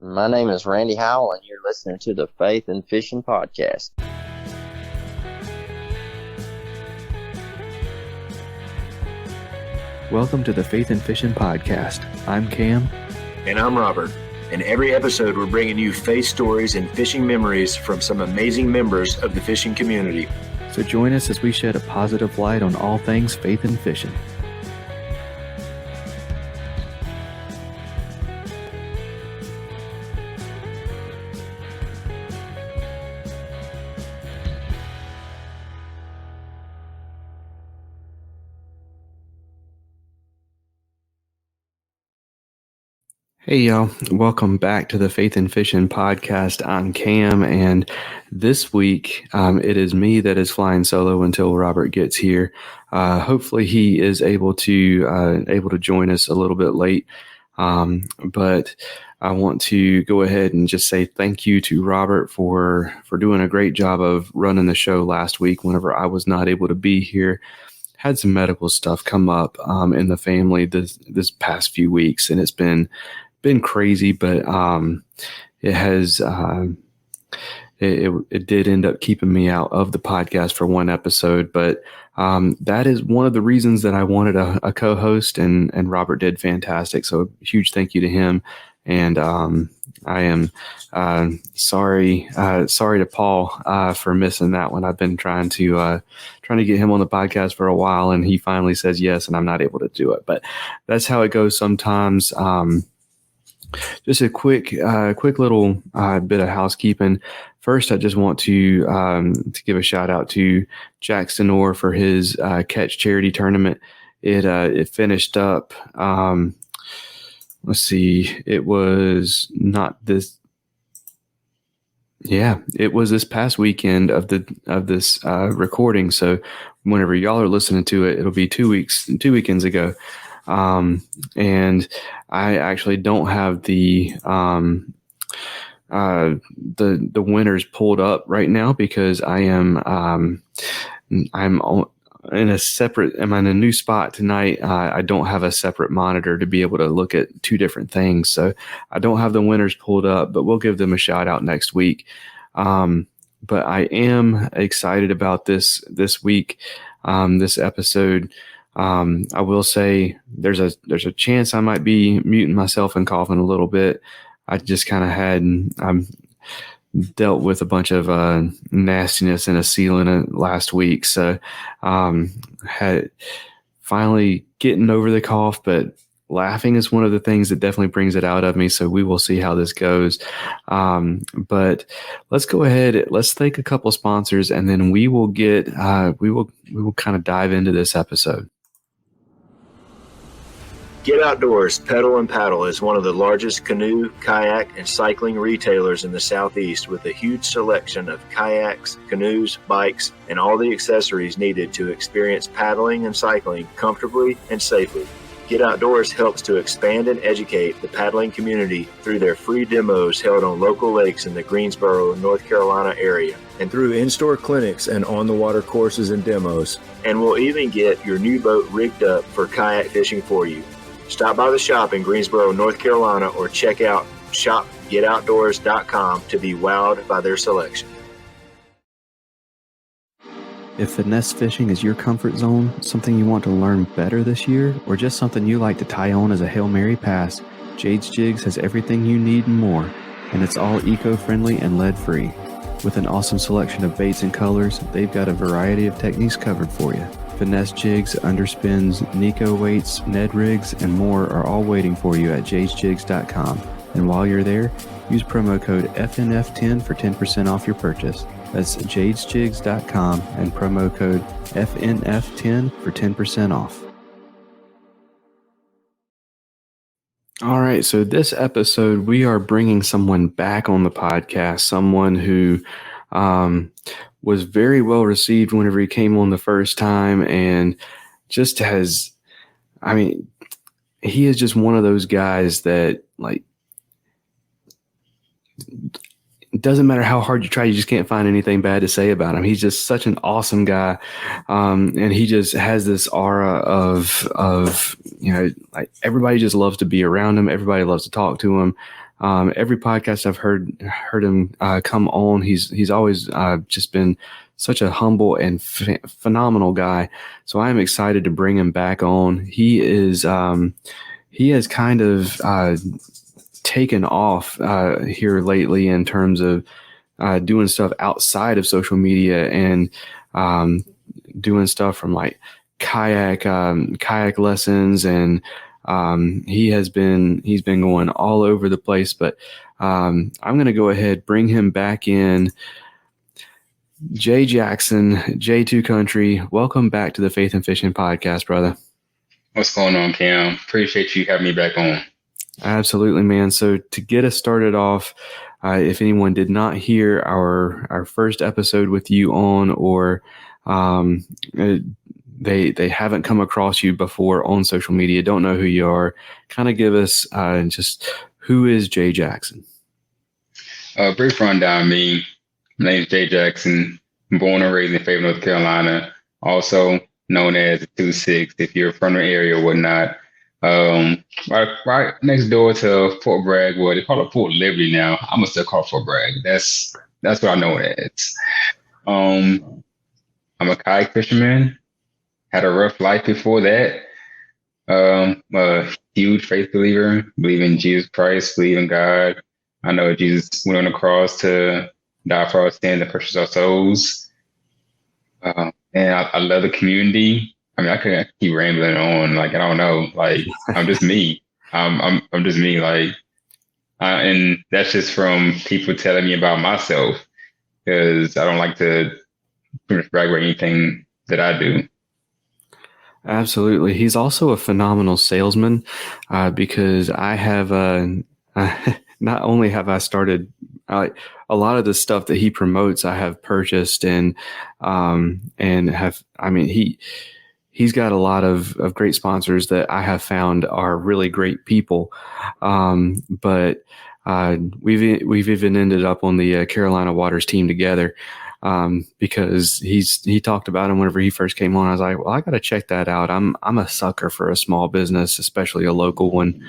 My name is Randy Howell, and you're listening to the Faith and Fishing Podcast. Welcome to the Faith and Fishing Podcast. I'm Cam. And I'm Robert. In every episode, we're bringing you faith stories and fishing memories from some amazing members of the fishing community. So join us as we shed a positive light on all things faith and fishing. Hey y'all, welcome back to the Faith and Fishing Podcast. I'm Cam, and this week it is me that is flying solo until Robert gets here. Hopefully he is able to join us a little bit late, but I want to go ahead and just say thank you to Robert for doing a great job of running the show last week whenever I was not able to be here. Had some medical stuff come up in the family this past few weeks, and it's been crazy, but it has it did end up keeping me out of the podcast for one episode, but that is one of the reasons that I wanted a co-host, and Robert did fantastic. So a huge thank you to him. And I am sorry to Paul for missing that one. I've been trying to get him on the podcast for a while, and he finally says yes, and I'm not able to do it. But that's how it goes sometimes. Just a quick little bit of housekeeping. First, I just want to give a shout out to Jackson Orr for his catch charity tournament. It finished up. Let's see. It was not this. Yeah, it was this past weekend of this recording. So whenever y'all are listening to it, it'll be 2 weekends ago. And I actually don't have the winners pulled up right now because I'm in a new spot tonight. I don't have a separate monitor to be able to look at two different things. So I don't have the winners pulled up, but we'll give them a shout out next week. But I am excited about this week, this episode. I will say there's a chance I might be muting myself and coughing a little bit. I just kind of dealt with a bunch of nastiness in a sealant last week. So had finally getting over the cough, but laughing is one of the things that definitely brings it out of me. So we will see how this goes. But let's go ahead. Let's thank a couple sponsors, and then we will we will kind of dive into this episode. Get Outdoors Pedal and Paddle is one of the largest canoe, kayak, and cycling retailers in the Southeast, with a huge selection of kayaks, canoes, bikes, and all the accessories needed to experience paddling and cycling comfortably and safely. Get Outdoors helps to expand and educate the paddling community through their free demos held on local lakes in the Greensboro, North Carolina area, and through in-store clinics and on-the-water courses and demos. And we'll even get your new boat rigged up for kayak fishing for you. Stop by the shop in Greensboro, North Carolina, or check out shopgetoutdoors.com to be wowed by their selection. If finesse fishing is your comfort zone, something you want to learn better this year, or just something you like to tie on as a Hail Mary pass, Jade's Jigs has everything you need and more, and it's all eco-friendly and lead-free. With an awesome selection of baits and colors, they've got a variety of techniques covered for you. Finesse jigs, underspins, Nico weights, Ned rigs, and more are all waiting for you at jay2country.com. And while you're there, use promo code FNF10 for 10% off your purchase. That's jay2country.com and promo code FNF10 for 10% off. All right, so this episode, we are bringing someone back on the podcast, someone who was very well received whenever he came on the first time, and just he is just one of those guys that, like, it doesn't matter how hard you try, you just can't find anything bad to say about him. He's just such an awesome guy. And he just has this aura of, like, everybody just loves to be around him. Everybody loves to talk to him. Every podcast I've heard him come on, he's always just been such a humble and phenomenal guy. So I am excited to bring him back on. He has kind of taken off here lately in terms of doing stuff outside of social media and doing stuff from like kayak lessons, and he's been going all over the place. But I'm going to go ahead, bring him back in. Jay Jackson, Jay2country, welcome back to the Faith and Fishing podcast, brother. What's going on, Cam? Appreciate you having me back on. Absolutely, man. So to get us started off, if anyone did not hear our first episode with you on, or they haven't come across you before on social media, don't know who you are, kind of give us just who is Jay Jackson? Brief rundown of me. My name is Jay Jackson. I'm born and raised in Fayetteville, North Carolina, also known as the 2-6 if you're from the area or whatnot. Right next door to Fort Bragg. Well, they call it Fort Liberty now. I'm gonna still call it Fort Bragg. That's what I know it as. I'm a kayak fisherman. Had a rough life before that. A huge faith believer. Believe in Jesus Christ. Believe in God. I know Jesus went on the cross to die for our sins and purchase our souls. And I love the community. I mean, I could keep rambling on. Like, I don't know. Like, I'm just me. I'm just me. Like, and that's just from people telling me about myself, because I don't like to pretty much brag about anything that I do. Absolutely. He's also a phenomenal salesman, because I have not only have I started a lot of the stuff that he promotes, I have purchased and have, I mean, he's got a lot of great sponsors that I have found are really great people. But we've even ended up on the Carolina Waters team together, because he talked about him whenever he first came on. I was like, well, I got to check that out. I'm a sucker for a small business, especially a local one.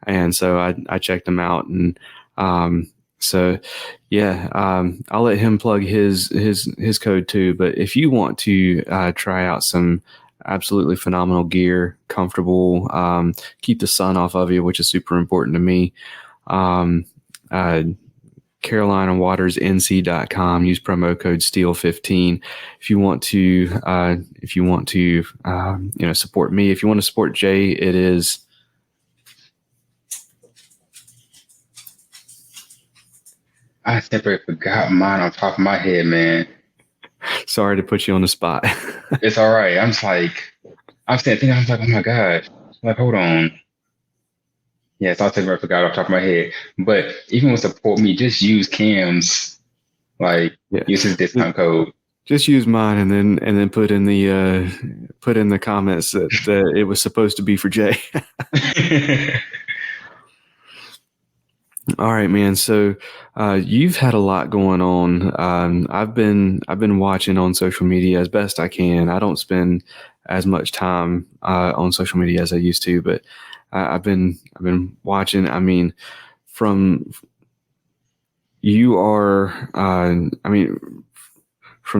And so I checked him out, and so yeah, I'll let him plug his code too. But if you want to try out some absolutely phenomenal gear, comfortable, keep the sun off of you, which is super important to me. CarolinaWatersNC.com. Use promo code STEEL15 if you want to support me. If you want to support Jay, it is. I simply forgot mine on top of my head, man. Sorry to put you on the spot. It's all right. I'm saying, oh my God. Like, hold on. Yes, I'll take I forgot off the top of my head. But even with support me, just use Cam's, use his discount code. Just use mine and then put in the comments that it was supposed to be for Jay. All right, man. So you've had a lot going on. I've been watching on social media as best I can. I don't spend as much time on social media as I used to, but I've been watching. I mean, from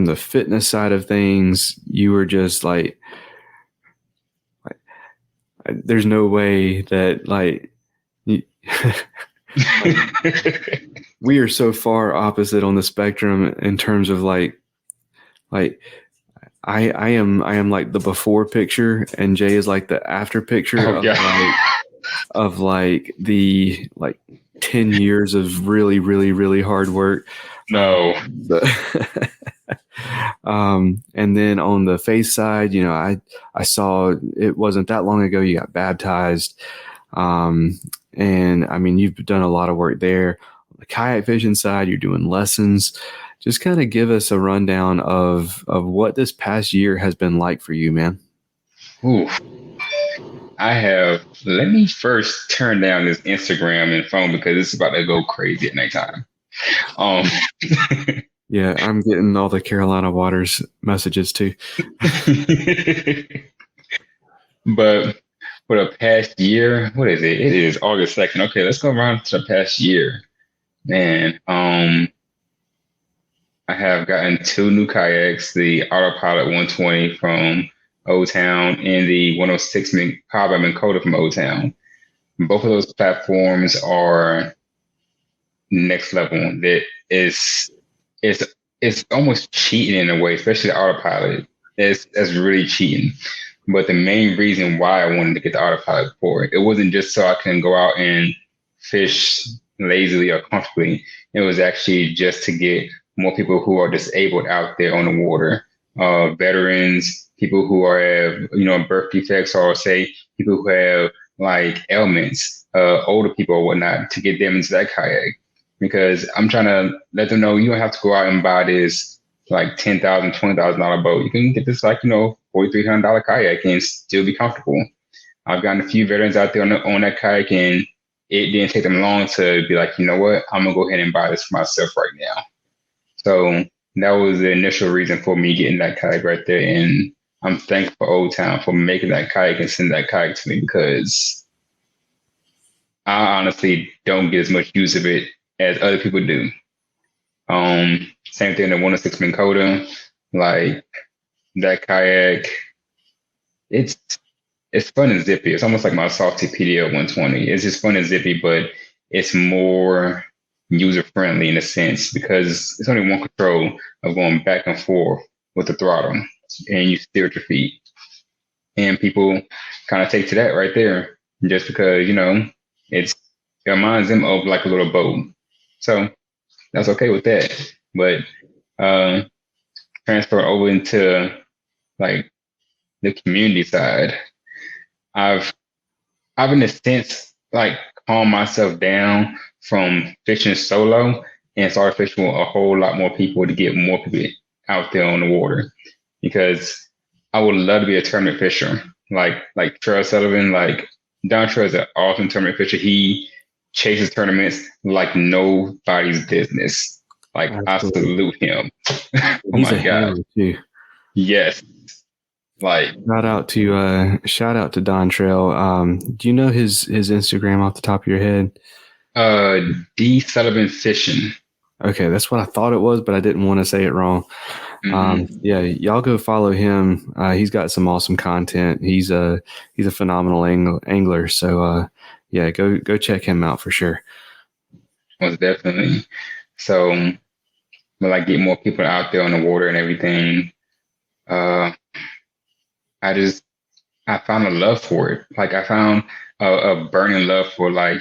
the fitness side of things, you were just like there's no way that we are so far opposite on the spectrum in terms of I am like the before picture, and Jay is like the after picture of the 10 years of really, really, really hard work. No. And then on the face side, I saw it wasn't that long ago you got baptized. And I mean, you've done a lot of work there. On the kayak fishing side, you're doing lessons. Just kind of give us a rundown of what this past year has been like for you, man. Ooh. Let me first turn down this Instagram and phone because it's about to go crazy at nighttime. Yeah, I'm getting all the Carolina Waters messages too. But for the past year, what is it? It is August 2nd. Okay, let's go around to the past year. Man, I have gotten 2 new kayaks, the Autopilot 120 from Old Town and the 106 powered by Minn Kota from Old Town. Both of those platforms are next level. That it's almost cheating in a way, especially the Autopilot. It's really cheating. But the main reason why I wanted to get the Autopilot for it wasn't just so I can go out and fish lazily or comfortably. It was actually just to get more people who are disabled out there on the water, veterans, people who have birth defects, or say people who have like ailments, older people or whatnot, to get them into that kayak. Because I'm trying to let them know you don't have to go out and buy this like $10,000, $20,000 boat. You can get this like $4,300 kayak and still be comfortable. I've gotten a few veterans out there on that kayak, and it didn't take them long to be like, you know what, I'm gonna go ahead and buy this for myself right now. So that was the initial reason for me getting that kayak right there. And I'm thankful for Old Town for making that kayak and sending that kayak to me, because I honestly don't get as much use of it as other people do. Same thing, the 106 Minn Kota, like that kayak, it's fun and zippy. It's almost like my Salty PDL 120. It's just fun and zippy, but it's more user friendly in a sense, because it's only one control of going back and forth with the throttle, and you steer with your feet. And people kind of take to that right there, just because it reminds them of like a little boat. So that's okay with that. But transfer over into like the community side, I've in a sense like calmed myself down from fishing solo and started fishing with a whole lot more people to get more people out there on the water, because I would love to be a tournament fisher like Trey Sullivan. Like Don Trey is an awesome tournament fisher. He chases tournaments like nobody's business. Like, absolutely. I salute him. Oh my God. Too. Yes. Like, shout out to Don Trail. Do you know his Instagram off the top of your head? D Sullivan Fishing. Okay, that's what I thought it was, but I didn't want to say it wrong. Mm-hmm. Yeah, y'all go follow him. He's got some awesome content. He's a phenomenal angler. So yeah, go check him out for sure. Most definitely. So, like, get more people out there on the water and everything. I found a love for it. Like, I found a burning love for, like,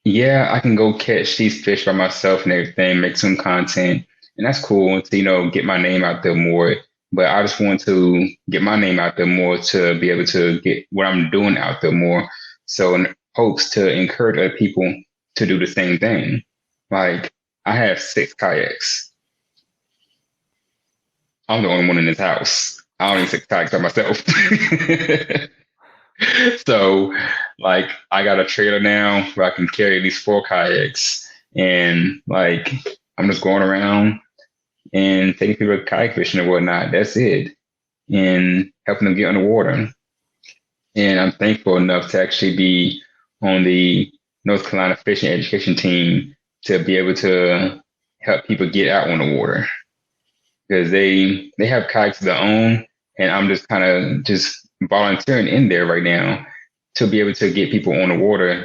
yeah, I can go catch these fish by myself and everything, make some content, and that's cool to, get my name out there more. But I just want to get my name out there more to be able to get what I'm doing out there more. So in hopes to encourage other people to do the same thing. Like, I have 6 kayaks. I'm the only one in this house. I don't need 6 kayaks by myself. So, like, I got a trailer now where I can carry at least 4 kayaks. And, like, I'm just going around and taking people kayak fishing and whatnot. That's it. And helping them get on the water. And I'm thankful enough to actually be on the North Carolina fishing education team to be able to help people get out on the water, because they have kayaks of their own, and I'm just kind of just volunteering in there right now to be able to get people on the water.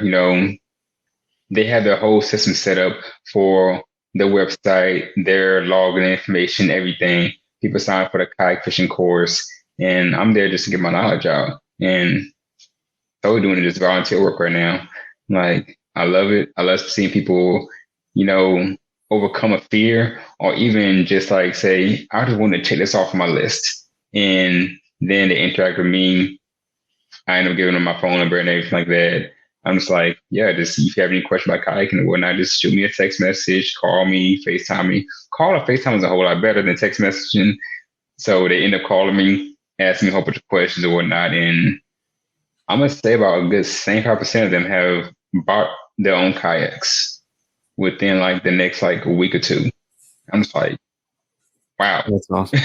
They have their whole system set up for their website, their login information, everything. People sign up for the kayak fishing course, and I'm there just to get my knowledge out. And so we're doing just volunteer work right now. Like, I love it. I love seeing people, overcome a fear, or even just like say, I just want to check this off my list. And then they interact with me. I end up giving them my phone number and everything like that. I'm just like, yeah, just if you have any question about kayaking and whatnot, just shoot me a text message, call me, FaceTime me. Call or FaceTime is a whole lot better than text messaging. So they end up calling me, asking me a whole bunch of questions and whatnot. And I'm going to say about a good 75% of them have bought their own kayaks within like the next like a week or two. I'm just like, wow. That's awesome.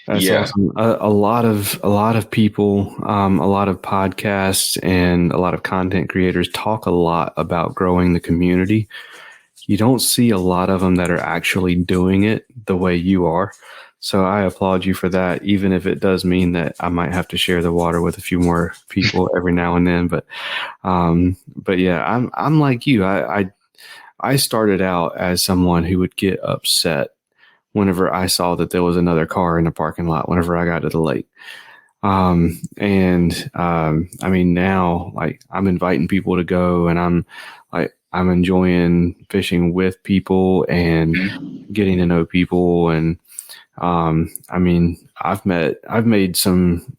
That's awesome. A lot of people, a lot of podcasts and a lot of content creators talk a lot about growing the community. You don't see a lot of them that are actually doing it the way you are. So I applaud you for that, even if it does mean that I might have to share the water with a few more people every now and then. But yeah, I'm like you. I started out as someone who would get upset whenever I saw that there was another car in the parking lot whenever I got to the lake. I mean, now, like, I'm inviting people to go, and I'm enjoying fishing with people and getting to know people. And, I mean, I've made some,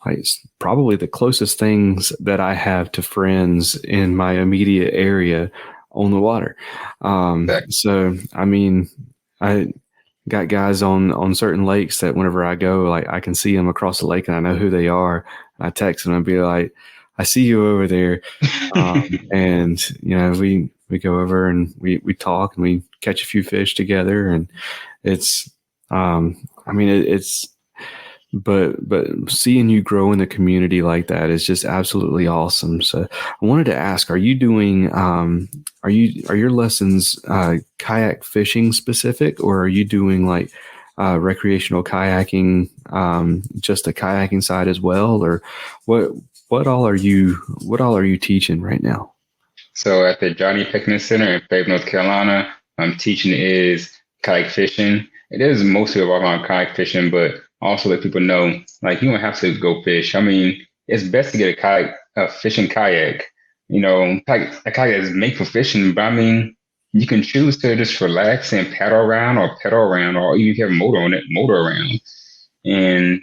like, probably the closest things that I have to friends in my immediate area on the water. So, I mean, I got guys on certain lakes that whenever I go, like, I can see them across the lake and I know who they are. And I text them and be like, I see you over there. And, you know, we go over and we talk and we catch a few fish together. And it's, I mean, it's, but seeing you grow in the community like that is just absolutely awesome. So I wanted to ask, are you doing, are your lessons, kayak fishing specific, or are you doing like, recreational kayaking, just the kayaking side as well? Or what all are you teaching right now? So at the Johnny Picnic Center in Fayetteville, North Carolina, I'm teaching is kayak fishing. It is mostly around kayak fishing, but also let people know, like, you don't have to go fish. I mean, it's best to get a fishing kayak. You know, a kayak is made for fishing, but I mean, you can choose to just relax and paddle around, or even have a motor around. And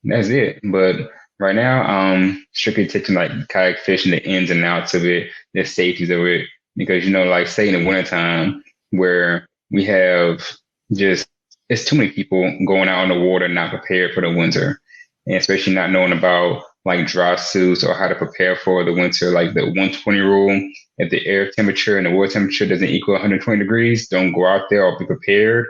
that's it. But right now, strictly teaching like kayak fishing, the ins and outs of it, the safeties of it. Because, you know, like, say in the wintertime where we have just, it's too many people going out on the water not prepared for the winter, and especially not knowing about like dry suits or how to prepare for the winter, like the 120 rule. If the air temperature and the water temperature doesn't equal 120 degrees, don't go out there or be prepared.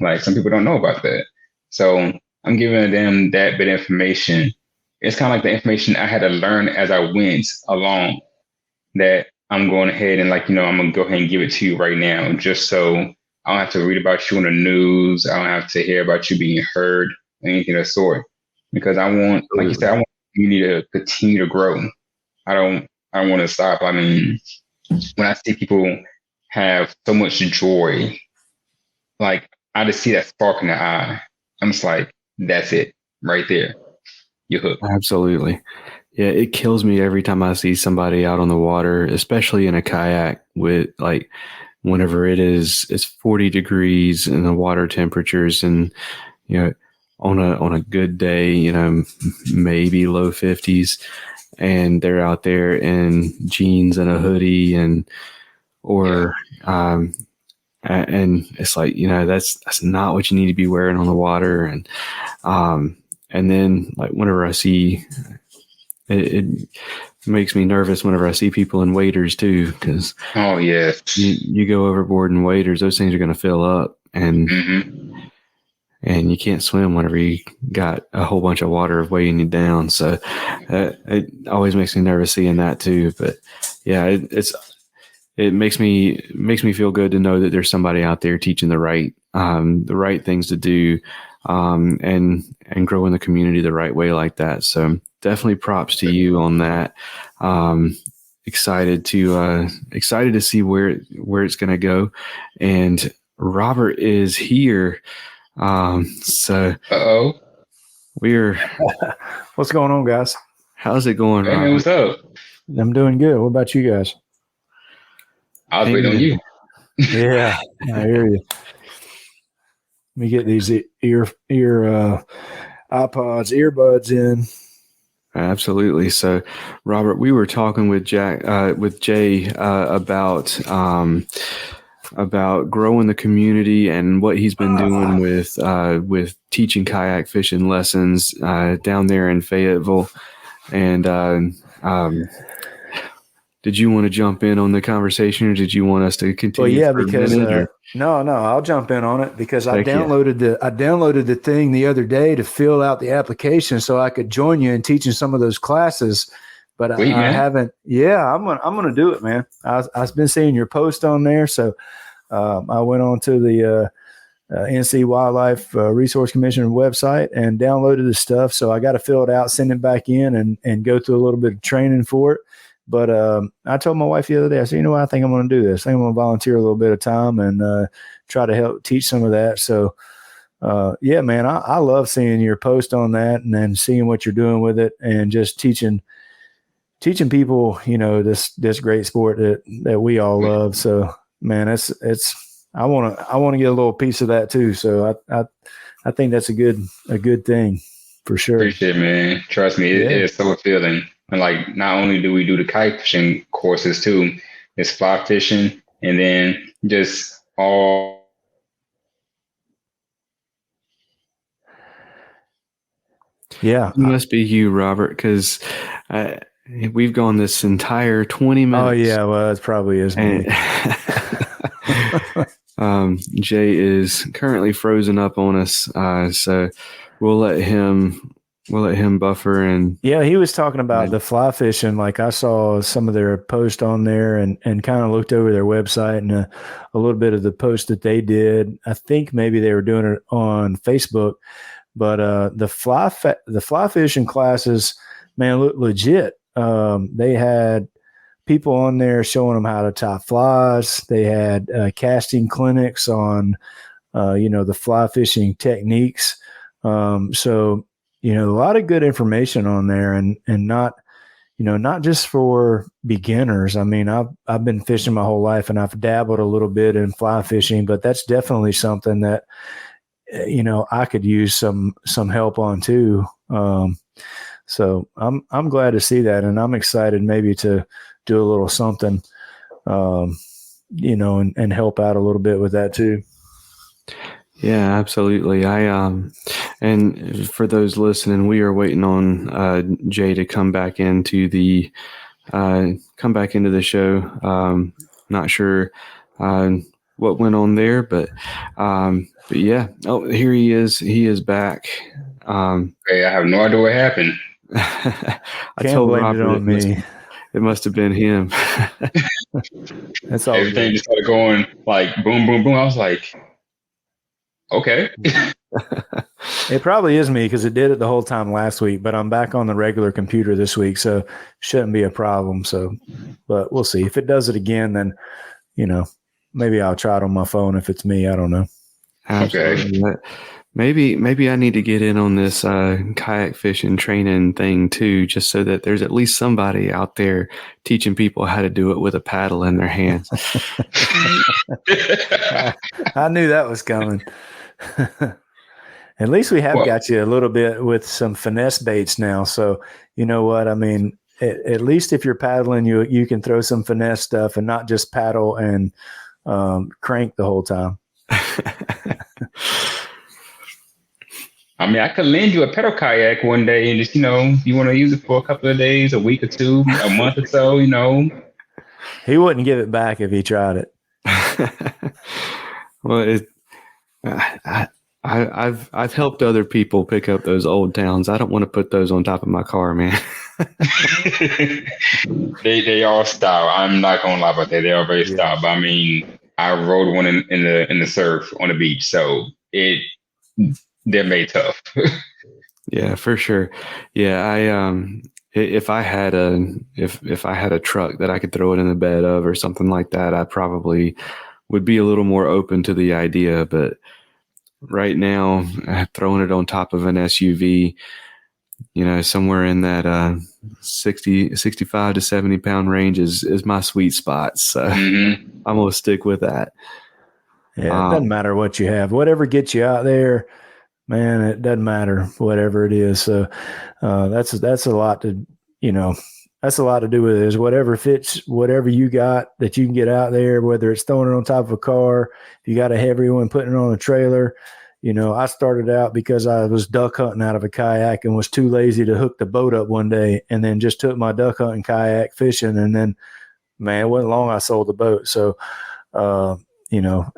Like, some people don't know about that. So I'm giving them that bit of information. It's kind of like the information I had to learn as I went along, that I'm going ahead and, like, you know, I'm going to go ahead and give it to you right now, just so I don't have to read about you on the news. I don't have to hear about you being hurt or anything of the sort. Because I want, like you said, I want you to continue to grow. I don't want to stop. I mean, when I see people have so much joy, like, I just see that spark in their eye. I'm just like, that's it right there. You're hooked. Absolutely. Yeah, it kills me every time I see somebody out on the water, especially in a kayak, with, like, whenever it's 40 degrees and the water temperatures, and, you know, on a good day, you know, maybe low 50s, and they're out there in jeans and a hoodie and it's like, you know, that's not what you need to be wearing on the water. And then, like, whenever I see it makes me nervous whenever I see people in waders too, because you go overboard in waders, those things are going to fill up, and you can't swim whenever you got a whole bunch of water weighing you down. So it always makes me nervous seeing that too. But yeah, it makes me feel good to know that there's somebody out there teaching the right things to do, and growing the community the right way like that. So definitely props to you on that. Excited to see where it's going to go. And Robert is here. So we're what's going on, guys? How's it going, Hey, Robert? man, what's up? I'm doing good. What about you guys? I was waiting on you. Yeah, I hear you. Let me get these earbuds in. Absolutely. So, Robert, we were talking with Jay about growing the community and what he's been doing with teaching kayak fishing lessons down there in Fayetteville, and did you want to jump in on the conversation, or did you want us to continue? Well, yeah, for because a minute, no, I'll jump in on it because I Heck yeah. downloaded the thing the other day to fill out the application so I could join you in teaching some of those classes. But Sweet, I man. haven't. Yeah, I'm gonna do it, man. I've been seeing your post on there, so I went on to the NC Wildlife Resource Commission website and downloaded the stuff. So I got to fill it out, send it back in, and go through a little bit of training for it. But I told my wife the other day, I said, you know what, I think I'm going to do this. I think I'm going to volunteer a little bit of time and try to help teach some of that. So, yeah, man, I love seeing your post on that and then seeing what you're doing with it and just teaching people, this great sport that we all love. So, man, I want to get a little piece of that too. So I think that's a good thing for sure. Appreciate it, man. Trust me, it is so fulfilling. And like, not only do we do the kite fishing courses too, it's fly fishing, and then just all. Yeah, it must be you, Robert, because we've gone this entire 20 minutes. Oh yeah, well, it probably is me. Jay is currently frozen up on us, so we'll let him buffer. And yeah, he was talking about the fly fishing. Like I saw some of their post on there and kind of looked over their website and a little bit of the post that they did. I think maybe they were doing it on Facebook, but the fly fishing classes, man, look legit. They had people on there showing them how to tie flies. They had casting clinics on, the fly fishing techniques. So, a lot of good information on there and not, not just for beginners. I mean, I've been fishing my whole life and I've dabbled a little bit in fly fishing, but that's definitely something that, I could use some help on too. So I'm glad to see that. And I'm excited maybe to do a little something, and help out a little bit with that too. Yeah, absolutely. And for those listening, we are waiting on Jay to come back into the show. Not sure what went on there, but yeah. Oh, here he is. He is back. Hey, I have no idea what happened. I Can't told blame Robert it on me. It must have been him. That's all. Everything just started going like boom, boom, boom. I was like, okay. It probably is me because it did it the whole time last week, but I'm back on the regular computer this week, so shouldn't be a problem. So, but we'll see. If it does it again, then, maybe I'll try it on my phone if it's me. I don't know. Absolutely. Okay. Maybe I need to get in on this kayak fishing training thing too, just so that there's at least somebody out there teaching people how to do it with a paddle in their hands. I knew that was coming. At least we have got you a little bit with some finesse baits now. So you know what? I mean, at least if you're paddling, you can throw some finesse stuff and not just paddle and crank the whole time. I mean, I could lend you a pedal kayak one day and just, you want to use it for a couple of days, a week or two, a month or so, He wouldn't give it back if he tried it. Well, I've helped other people pick up those old towns. I don't want to put those on top of my car, man. They are style. I'm not gonna lie about that. They are very style. But I mean, I rode one in the surf on the beach, so they're made tough. Yeah, for sure. Yeah, if I had a truck that I could throw it in the bed of or something like that, I probably would be a little more open to the idea. But right now, throwing it on top of an SUV, somewhere in that 65 to 70 pound range is my sweet spot. So I'm going to stick with that. Yeah, it doesn't matter what you have. Whatever gets you out there, man, it doesn't matter, whatever it is. So that's a lot to, that's a lot to do with it, is whatever fits, whatever you got that you can get out there, whether it's throwing it on top of a car, if you got a heavy one, putting it on a trailer. I started out because I was duck hunting out of a kayak and was too lazy to hook the boat up one day, and then just took my duck hunting kayak fishing. And then man, it wasn't long I sold the boat. So,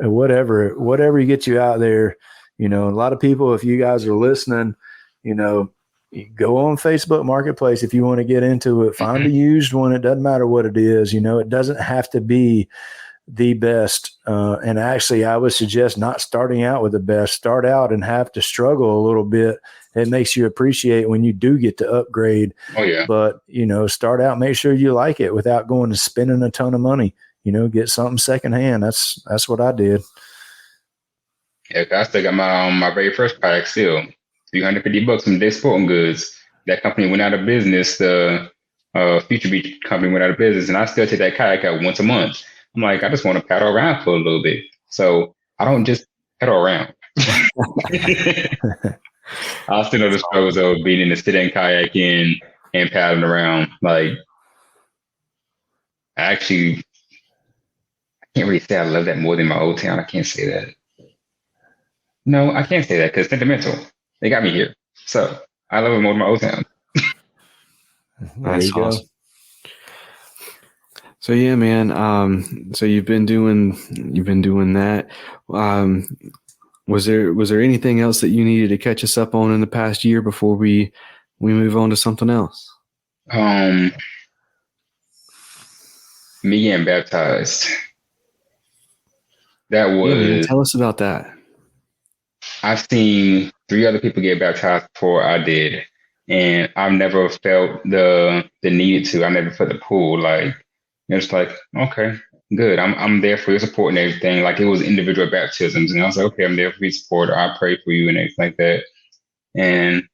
whatever gets you out there, a lot of people, if you guys are listening, you go on Facebook Marketplace if you want to get into it. Find a used one. It doesn't matter what it is. It doesn't have to be the best. And actually, I would suggest not starting out with the best. Start out and have to struggle a little bit. It makes you appreciate when you do get to upgrade. Oh, yeah. But, start out, make sure you like it without going to spending a ton of money. Get something secondhand. That's what I did. Yeah, I still got my very first kayak still. $350 from Day Sporting Goods. That company went out of business. The Future Beach company went out of business, and I still take that kayak out once a month. I'm like, I just want to paddle around for a little bit. So I don't just paddle around. I still know the struggles of being in the sit-in kayaking and paddling around. Like, I can't really say I love that more than my old town. I can't say that. No, I can't say that because sentimental. They got me here. So I love it more than my old town. That's awesome. So yeah, man. So you've been doing that. Was there anything else that you needed to catch us up on in the past year before we move on to something else? Me getting baptized. That was. Yeah, man, tell us about that. I've seen 3 other people get baptized before I did, and I've never felt the need to. I never felt the pull. Like, it's like, okay, good. I'm there for your support and everything. Like, it was individual baptisms, and I was like, okay, I'm there for your support. I pray for you and everything like that. And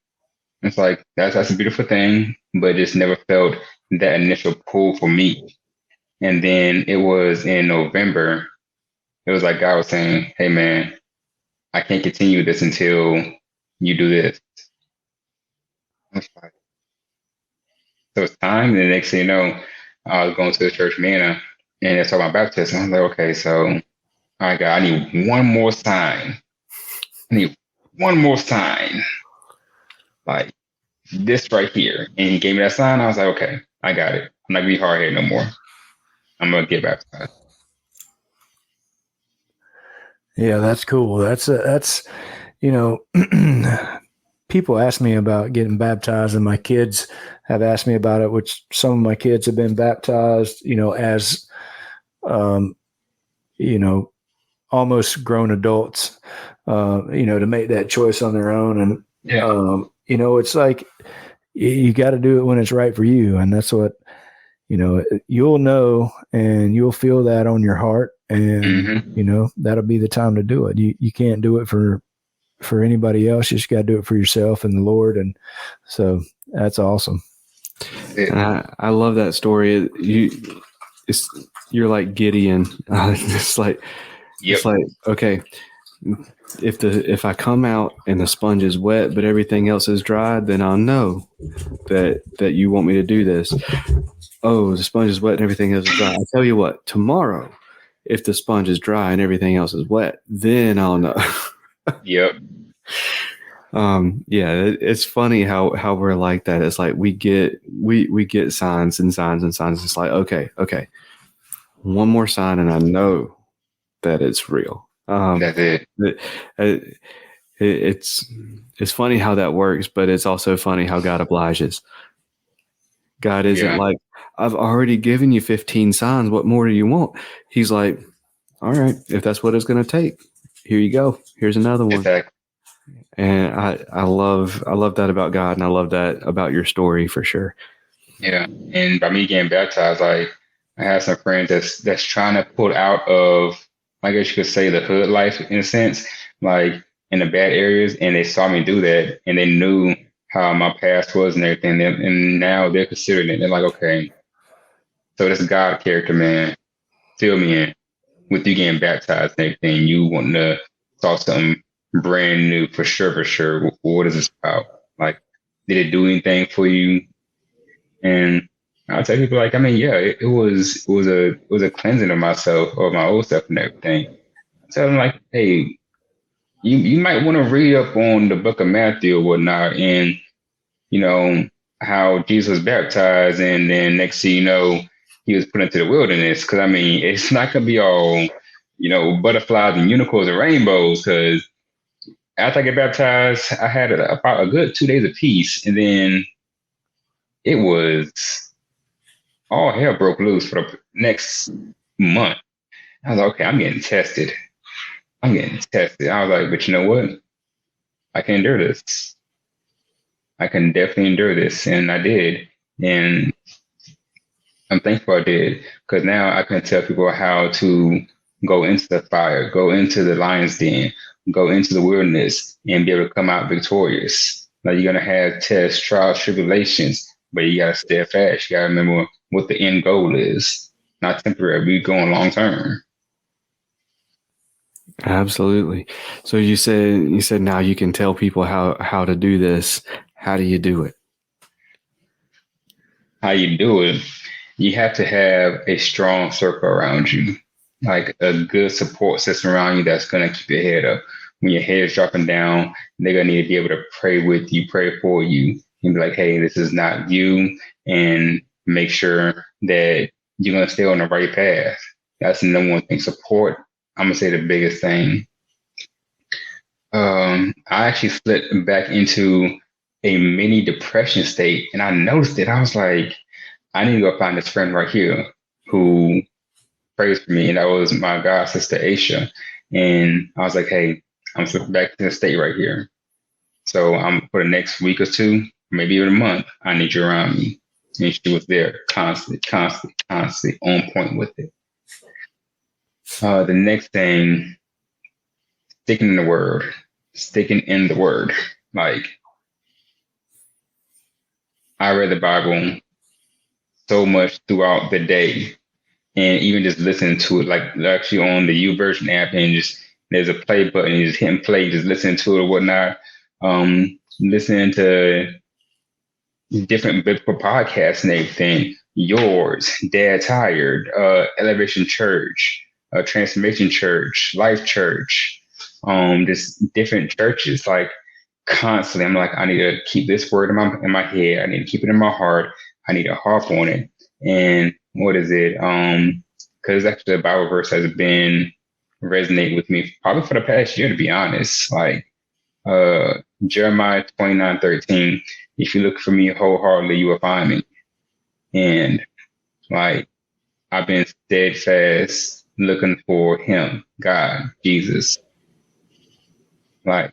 it's like that's a beautiful thing, but just never felt that initial pull for me. And then it was in November. It was like God was saying, hey, man, I can't continue this until you do this. So it's time. And the next thing you know, I was going to the church manor and it's talking about baptism. I was like, okay, so all right, God, I need one more sign. Like this right here. And he gave me that sign. I was like, okay, I got it. I'm not gonna be hard-headed no more. I'm gonna get baptized. Yeah, that's cool. That's people ask me about getting baptized, and my kids have asked me about it, which some of my kids have been baptized, as, almost grown adults, to make that choice on their own. And, it's like, you got to do it when it's right for you. And that's what, you'll know, and you'll feel that on your heart, and, that'll be the time to do it. You can't do it for anybody else. You just got to do it for yourself and the Lord. And so that's awesome. I love that story. You're like Gideon. It's like, okay, if I come out and the sponge is wet, but everything else is dry, then I'll know that you want me to do this. Oh, the sponge is wet and everything else is dry. I tell you what, tomorrow, if the sponge is dry and everything else is wet, then I'll know. Yep. It's funny how we're like that. It's like we get signs and signs and signs. It's like, okay, one more sign and I know that it's real. That's it. It's funny how that works, but it's also funny how God obliges. God isn't like, I've already given you 15 signs. What more do you want? He's like, all right, if that's what it's going to take, here you go. Here's another one. Exactly. And I love that about God, and I love that about your story for sure. Yeah, and by me getting baptized, like I have some friends that's trying to pull out of, I guess you could say, the hood life in a sense, like in the bad areas, and they saw me do that, and they knew how my past was and everything, and now they're considering it. They're like, okay, so this God character, man, fill me in with you getting baptized and everything. You want to start something brand new for sure. What is this about? Like, did it do anything for you? And I'll tell people, like, I mean, yeah, it was a cleansing of myself, or my old self and everything. I tell them, like, hey, you might want to read up on the book of Matthew or whatnot, and how Jesus was baptized, and then next thing you know, he was put into the wilderness. Because I mean, it's not gonna be all, butterflies and unicorns and rainbows. Because after I get baptized, I had about a good 2 days of peace, and then it was all hell broke loose for the next month. I was like, okay, I'm getting tested. I was like, but you know what? I can endure this. I can definitely endure this. And I did. And I'm thankful I did, because now I can tell people how to go into the fire, go into the lion's den, go into the wilderness, and be able to come out victorious. Now, you're going to have tests, trials, tribulations, but you got to stay fast. You got to remember what the end goal is. Not temporary. We're going long term. Absolutely. So you said now you can tell people how to do this. How do you do it? How you do it? You have to have a strong circle around you, like a good support system around you that's going to keep your head up. When your head is dropping down, they're going to need to be able to pray with you, pray for you, and be like, hey, this is not you, and make sure that you're going to stay on the right path. That's the number one thing. Support, I'm going to say the biggest thing. I actually slipped back into a mini depression state, and I noticed it. I was like, I need to go find this friend right here who prays for me. And that was my god sister, Aisha. And I was like, hey, I'm slipping back to the state right here. So for the next week or two, maybe even a month, I need you around me. And she was there constantly on point with it. The next thing, sticking in the word. Like, I read the Bible so much throughout the day, and even just listening to it, like actually on the YouVersion app, and just there's a play button, you just hit play, just listening to it or whatnot. Listening to different biblical podcasts and everything. Yours, Dad Tired, Elevation Church, Transformation Church, Life Church, just different churches. Like, constantly, I'm like, I need to keep this word in my head. I need to keep it in my heart. I need to harp on it. And what is it? Because actually, the Bible verse has been resonating with me probably for the past year, to be honest. Like Jeremiah 29:13. If you look for me wholeheartedly, you will find me. And like, I've been steadfast looking for him, God, Jesus. Like,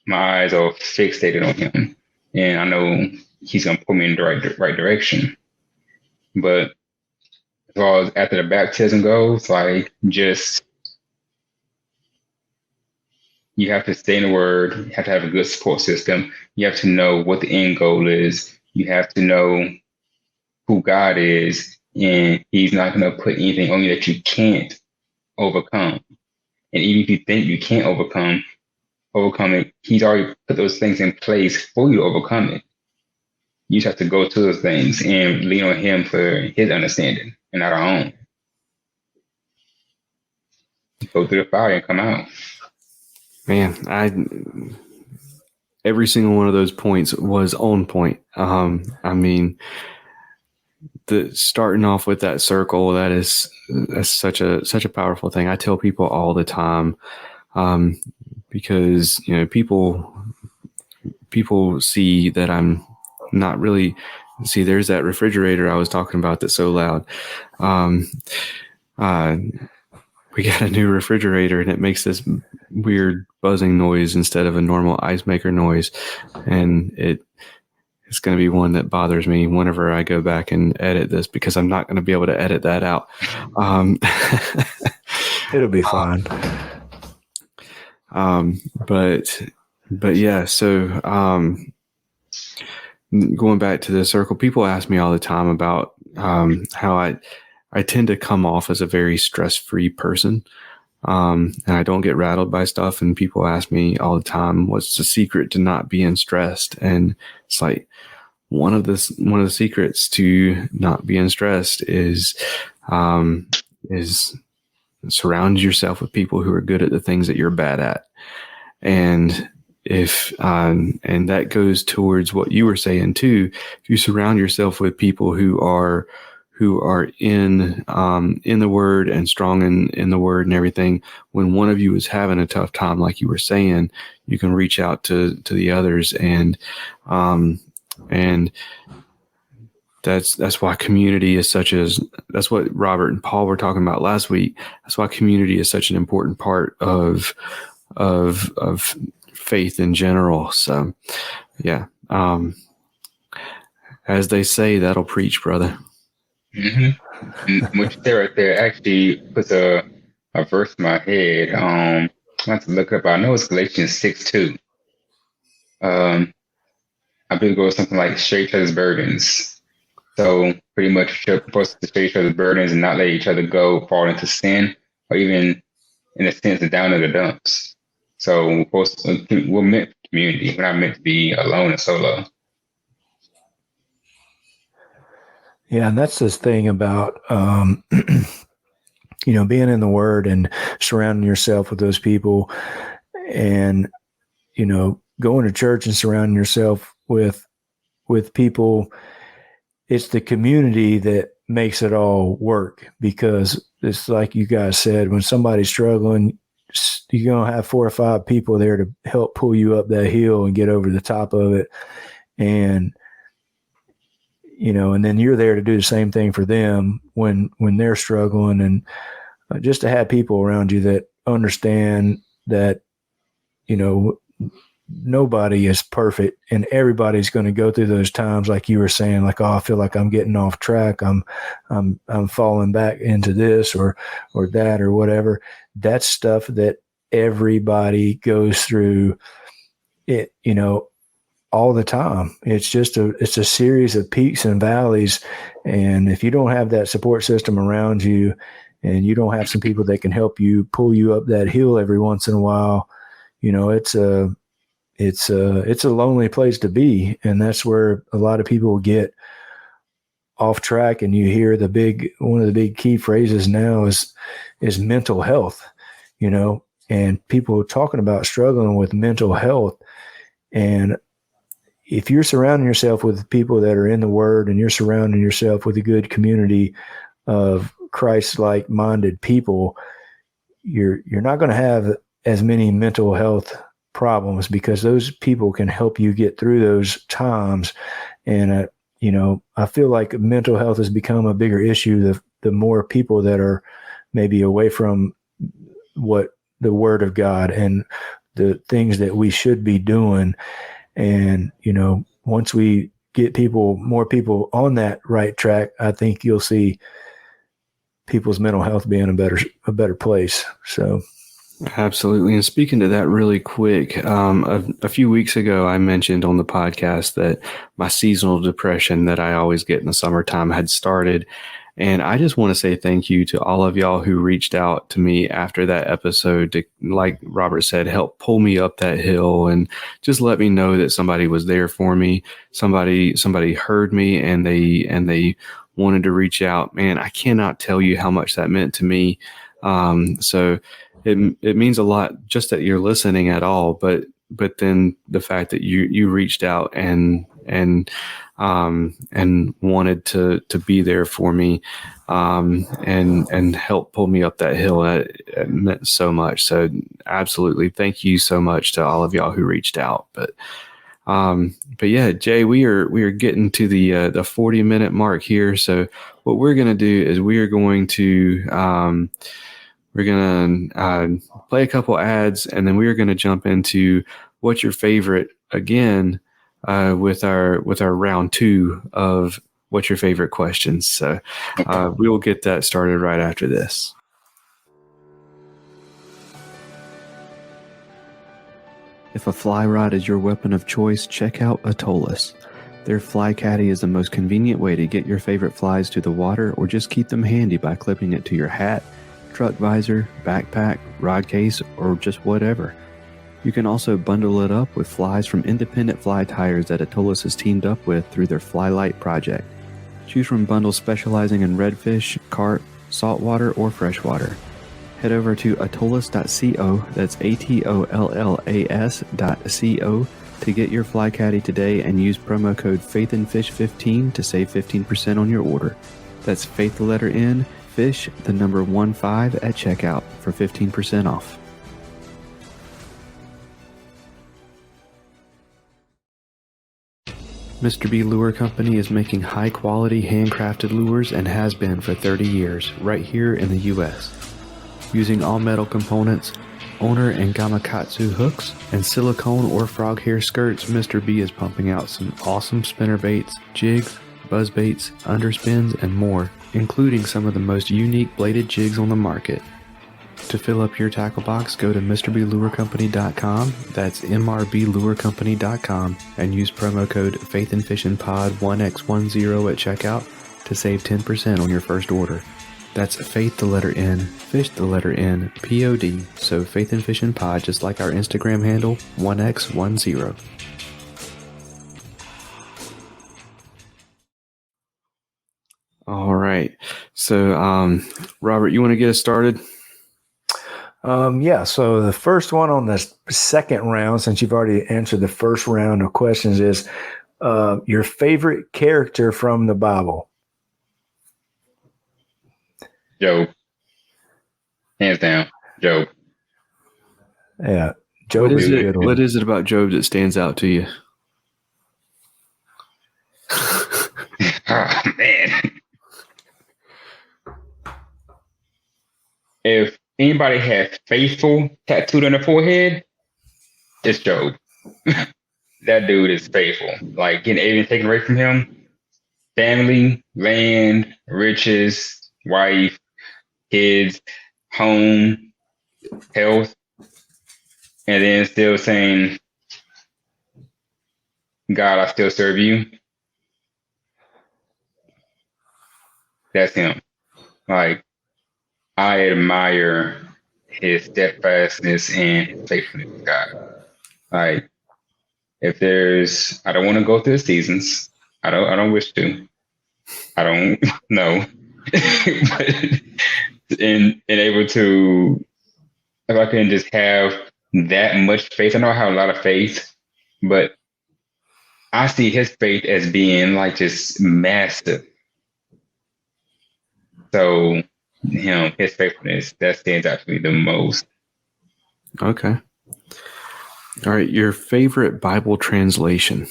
my eyes are fixated on him, and I know he's going to put me in the right direction. But as far as after the baptism goes, like, just, you have to stay in the word. You have to have a good support system. You have to know what the end goal is. You have to know who God is, and he's not going to put anything on you that you can't overcome. And even if you think you can't overcome it, he's already put those things in place for you to overcome it. You just have to go to those things and lean on him for his understanding and not our own. Go through the fire and come out. Man, every single one of those points was on point. I mean, starting off with that circle, that's such a powerful thing. I tell people all the time, because people see that I'm not really. See, there's that refrigerator I was talking about that's so loud. We got a new refrigerator, and it makes this weird buzzing noise instead of a normal ice maker noise, and it's going to be one that bothers me whenever I go back and edit this, because I'm not going to be able to edit that out. It'll be fine. But yeah, so going back to the circle, people ask me all the time about how I tend to come off as a very stress-free person, and I don't get rattled by stuff. And people ask me all the time, "What's the secret to not being stressed?" And it's like, one of the secrets to not being stressed is surround yourself with people who are good at the things that you're bad at. And and that goes towards what you were saying too. If you surround yourself with people who who are in the Word and strong in the Word and everything. When one of you is having a tough time, like you were saying, you can reach out to the others, and that's why community is that's what Robert and Paul were talking about last week. That's why community is such an important part of faith in general. So yeah. As they say, that'll preach, brother. Mm-hmm. And what you said right there actually puts a verse in my head. I have to look up. I know it's Galatians 6:2. I believe it goes something like share each other's burdens. So pretty much you're supposed to share each other's burdens and not let each other fall into sin, or even in a sense down in the dumps. So we're meant for community. We're not meant to be alone and solo. Yeah, and that's this thing about, being in the Word and surrounding yourself with those people, and, going to church and surrounding yourself with people. It's the community that makes it all work, because it's like you guys said, when somebody's struggling, you're going to have 4 or 5 people there to help pull you up that hill and get over the top of it. And, and then you're there to do the same thing for them when they're struggling. And just to have people around you that understand that, nobody is perfect, and everybody's going to go through those times, like you were saying, like, oh, I feel like I'm getting off track. I'm falling back into this or that or whatever. That's stuff that everybody goes through it, all the time. It's a series of peaks and valleys. And if you don't have that support system around you, and you don't have some people that can help you pull you up that hill every once in a while, it's a lonely place to be. And that's where a lot of people get off track. And you hear one of the big key phrases now is mental health, and people talking about struggling with mental health. And if you're surrounding yourself with people that are in the Word, and you're surrounding yourself with a good community of Christ-like minded people, you're not going to have as many mental health problems, because those people can help you get through those times. And, I feel like mental health has become a bigger issue the more people that are maybe away from what the Word of God and the things that we should be doing. And, once we get more people on that right track, I think you'll see people's mental health being a better place. So. Absolutely. And speaking to that really quick, a few weeks ago, I mentioned on the podcast that my seasonal depression that I always get in the summertime had started. And I just want to say thank you to all of y'all who reached out to me after that episode to, like Robert said, help pull me up that hill and just let me know that somebody was there for me. Somebody heard me, and they wanted to reach out. Man, I cannot tell you how much that meant to me. So it means a lot just that you're listening at all, but then the fact that you reached out and wanted to be there for me, and help pull me up that hill. It meant so much. So absolutely. Thank you so much to all of y'all who reached out. But yeah, Jay, we are getting to the 40-minute mark here. So what we're going to do is we're going to play a couple ads, and then we are going to jump into what's your favorite again, with our round 2 of what's your favorite questions. So we will get that started right after this. If a fly rod is your weapon of choice, check out Atollas. Their Fly Caddy is the most convenient way to get your favorite flies to the water, or just keep them handy by clipping it to your hat, truck visor, backpack, rod case, or just whatever. You can also bundle it up with flies from independent fly tires that Atollas has teamed up with through their Fly Light project. Choose from bundles specializing in redfish, carp, saltwater, or freshwater. Head over to atollas.co, that's ATOLLAS.co, to get your Fly Caddy today and use promo code faithnfish15 to save 15% on your order. That's faith, the letter N, fish, the number 15 at checkout for 15% off. Mr. B Lure Company is making high-quality handcrafted lures and has been for 30 years, right here in the U.S. Using all metal components, owner and gamakatsu hooks, and silicone or frog hair skirts, Mr. B is pumping out some awesome spinner baits, jigs, buzz baits, underspins, and more, including some of the most unique bladed jigs on the market. To fill up your tackle box, go to MrBLureCompany.com, that's MRBLureCompany.com, and use promo code faithnfishnpod1x10 at checkout to save 10% on your first order. That's faith, the letter N, fish, the letter N, P-O-D, so Faith and Fishing Pod, just like our Instagram handle, 1x10. All right. So, Robert, you want to get us started? Yeah. So the first one on the second round, since you've already answered the first round of questions, is your favorite character from the Bible. Job. Hands down. Job. Yeah. Job is a good one. What is it about Job that stands out to you? Oh, man. If anybody has faithful tattooed on their forehead, it's Job. That dude is faithful. Like, getting everything taken away from him, family, land, riches, wife, kids, home, health, and then still saying, God, I still serve you. That's him. Like, I admire his steadfastness and his faithfulness to God. Like, if there's, I don't want to go through the seasons. I don't wish to. I don't know. But, and able to, if I can just have that much faith. I know I have a lot of faith, but I see his faith as being like just massive. So, his faithfulness, that stands out to me the most. Okay. All right. Your favorite Bible translation?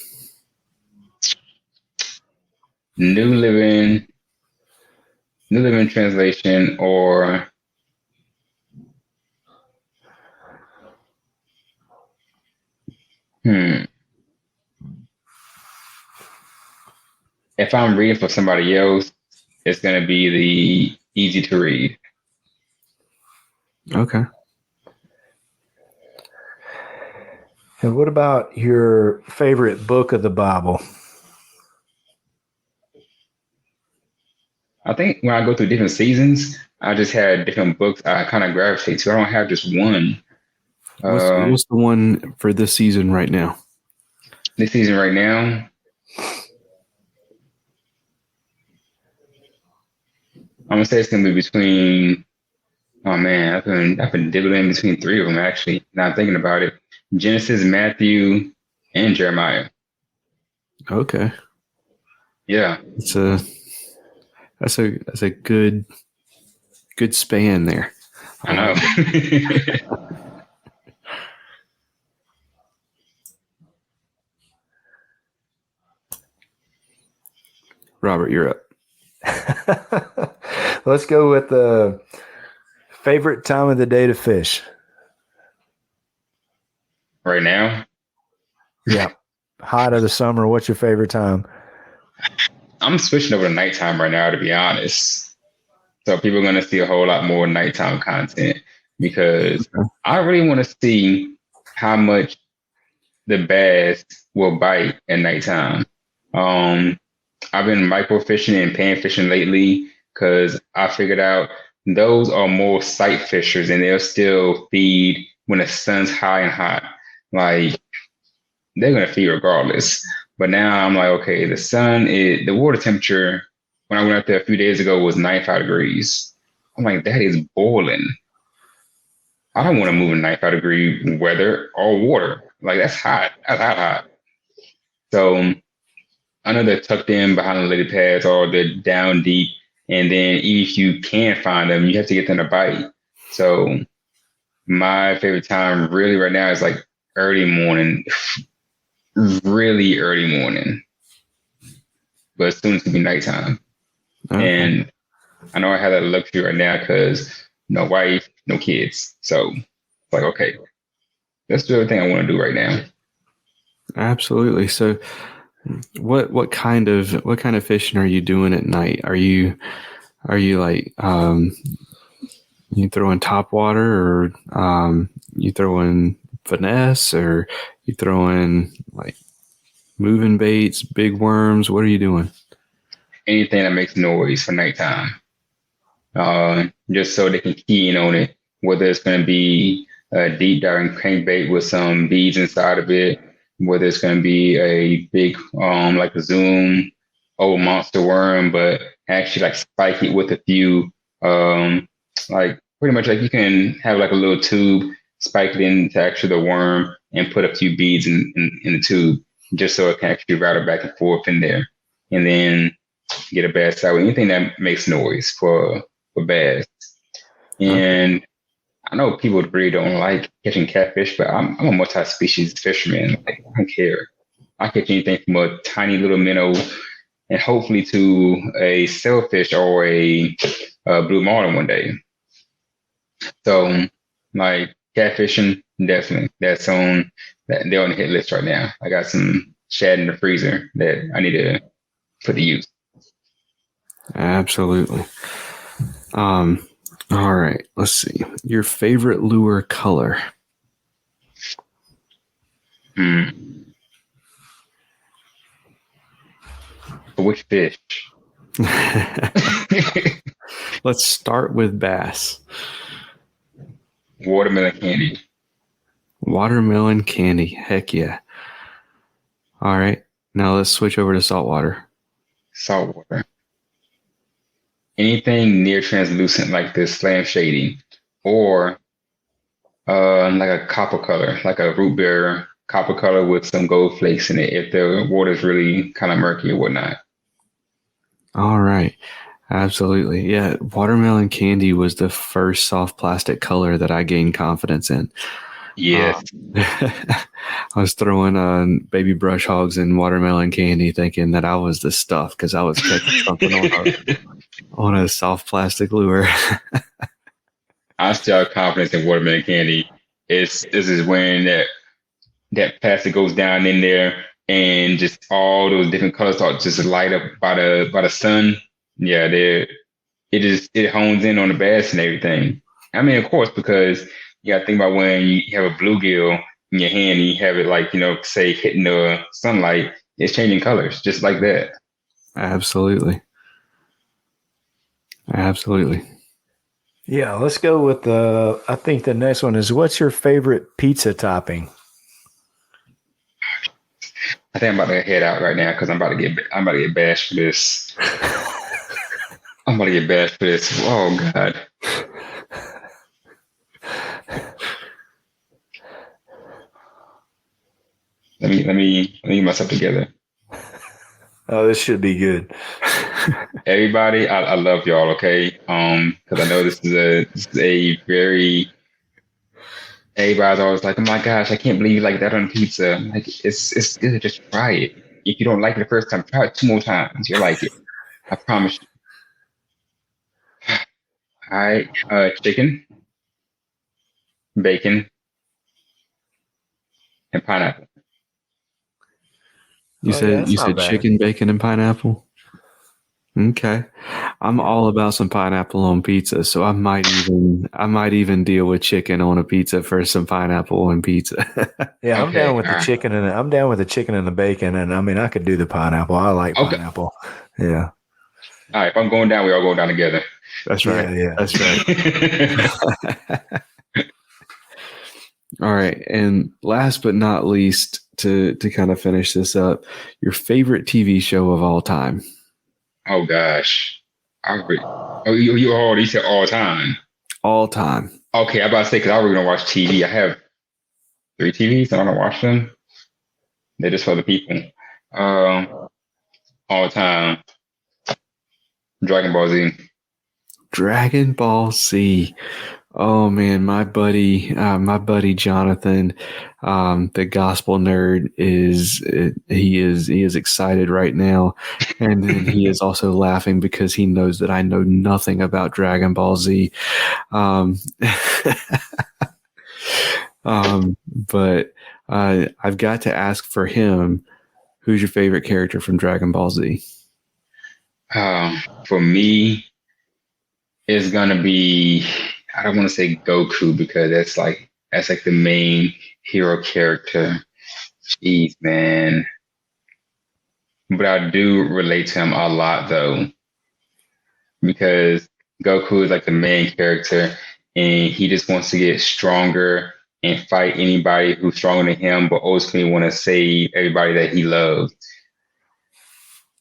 New Living Translation, or if I'm reading for somebody else, it's going to be the easy to read. Okay. And what about your favorite book of the Bible? I think when I go through different seasons, I just had different books I kind of gravitate to. I don't have just one. What's the one for this season right now? This season right now, I'm gonna say it's gonna be between. Oh man, I've been dibbling between three of them actually. Now I'm thinking about it: Genesis, Matthew, and Jeremiah. Okay. Yeah, that's a good span there. I know. Robert, you're up. Let's go with the favorite time of the day to fish. Right now? Yeah. Hot of the summer. What's your favorite time? I'm switching over to nighttime right now, to be honest. So people are going to see a whole lot more nighttime content because I really want to see how much the bass will bite at nighttime. I've been micro fishing and pan fishing lately because I figured out those are more sight fishers and they'll still feed when the sun's high and hot. Like, they're going to feed regardless. But now I'm like, okay, the water temperature when I went out there a few days ago was 95 degrees. I'm like, that is boiling. I don't want to move in 95-degree weather or water. Like, that's hot. That's hot. So I know they're tucked in behind the lily pads or they're down deep And then if you can find them, you have to get them to bite. So my favorite time really right now is like early morning, really early morning, but soon it's gonna be nighttime. Okay. And I know I have that luxury right now because no wife, no kids. So it's like, okay, let's do everything I want to do right now. Absolutely. So what kind of fishing are you doing at night? Are you like you throwing top water, or you throwing finesse, or you throwing like moving baits, big worms? What are you doing? Anything that makes noise for nighttime, just so they can key in on it. Whether it's going to be a deep diving crankbait with some beads inside of it, whether it's going to be a big, like a Zoom old monster worm, but actually like spike it with a few, like pretty much like you can have like a little tube, spike it into actually the worm and put a few beads in the tube just so it can actually rattle back and forth in there. And then get a bass out with anything that makes noise for bass. And I know people really don't like catching catfish, but I'm a multi-species fisherman. Like, I don't care. I catch anything from a tiny little minnow and hopefully to a sailfish or a blue marlin one day. So, like catfishing, definitely. They're on the hit list right now. I got some shad in the freezer that I need to put to use. Absolutely. All right. Let's see. Your favorite lure color? For which fish? Let's start with bass. Watermelon candy. Watermelon candy. Heck yeah. All right. Now let's switch over to saltwater. Saltwater. Anything near translucent like this slam shading, or like a copper color, like a root beer copper color with some gold flakes in it if the water's really kind of murky or whatnot. All right. Absolutely. Yeah. Watermelon candy was the first soft plastic color that I gained confidence in. Yes. I was throwing baby brush hogs in watermelon candy thinking that I was the stuff because I was catching something on a soft plastic lure. I still have confidence in watermelon candy. This is when that plastic goes down in there and just all those different colors start just light up by the sun. Yeah, it hones in on the bass and everything. I mean, of course, because you got to think about when you have a bluegill in your hand and you have it like, say hitting the sunlight, it's changing colors just like that. Absolutely. Yeah, let's go with I think the next one is, what's your favorite pizza topping? I think I'm about to head out right now because I'm about to get bashed for this. I'm about to get bashed for this. Oh God. Let me get myself together. Oh, this should be good. Everybody, I love y'all, okay? Because I know this is a very, everybody's always like, oh my gosh, I can't believe you like that on pizza. Like, it's good, just try it. If you don't like it the first time, try it 2 more times. You'll like it. I promise you. All right, chicken, bacon, and pineapple. You said chicken, bacon, and pineapple? Okay. I'm all about some pineapple on pizza, so I might even deal with chicken on a pizza for some pineapple on pizza. Yeah, I'm down with the chicken and the bacon, and I mean I could do the pineapple. I like pineapple. Yeah. All right, if I'm going down, we all go down together. That's right. Yeah. That's right. All right. And last but not least, to kind of finish this up, your favorite TV show of all time. Oh gosh. You already said all time. All time. Okay, I'm about to say because I really don't watch TV. I have 3 TVs and I don't watch them. They're just for the people. All time. Dragon Ball Z. Dragon Ball Z. Oh man, my buddy Jonathan, the gospel nerd he is excited right now, and then he is also laughing because he knows that I know nothing about Dragon Ball Z. But I've got to ask for him, who's your favorite character from Dragon Ball Z? For me, it's gonna be, I don't want to say Goku because that's like the main hero character. Jeez, man. But I do relate to him a lot though, because Goku is like the main character and he just wants to get stronger and fight anybody who's stronger than him, but ultimately want to save everybody that he loves.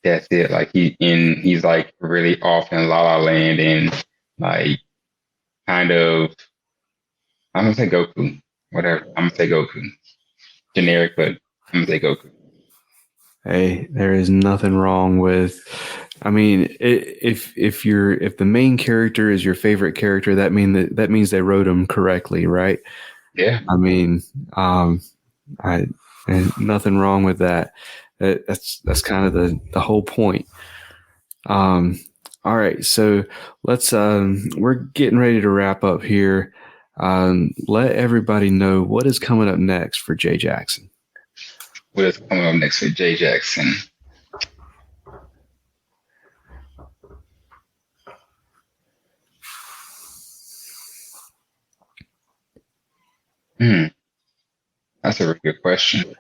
That's it. Like he's like really off in La La Land and like kind of, I'm gonna say Goku. Whatever. I'm gonna say Goku. Generic, but I'm gonna say Goku. Hey, there is nothing wrong with. I mean, if the main character is your favorite character, that means they wrote him correctly, right? Yeah. I mean, nothing wrong with that. That's kind of the whole point. All right, so let's. We're getting ready to wrap up here. Let everybody know what is coming up next for Jay Jackson. What is coming up next for Jay Jackson? That's a really good question.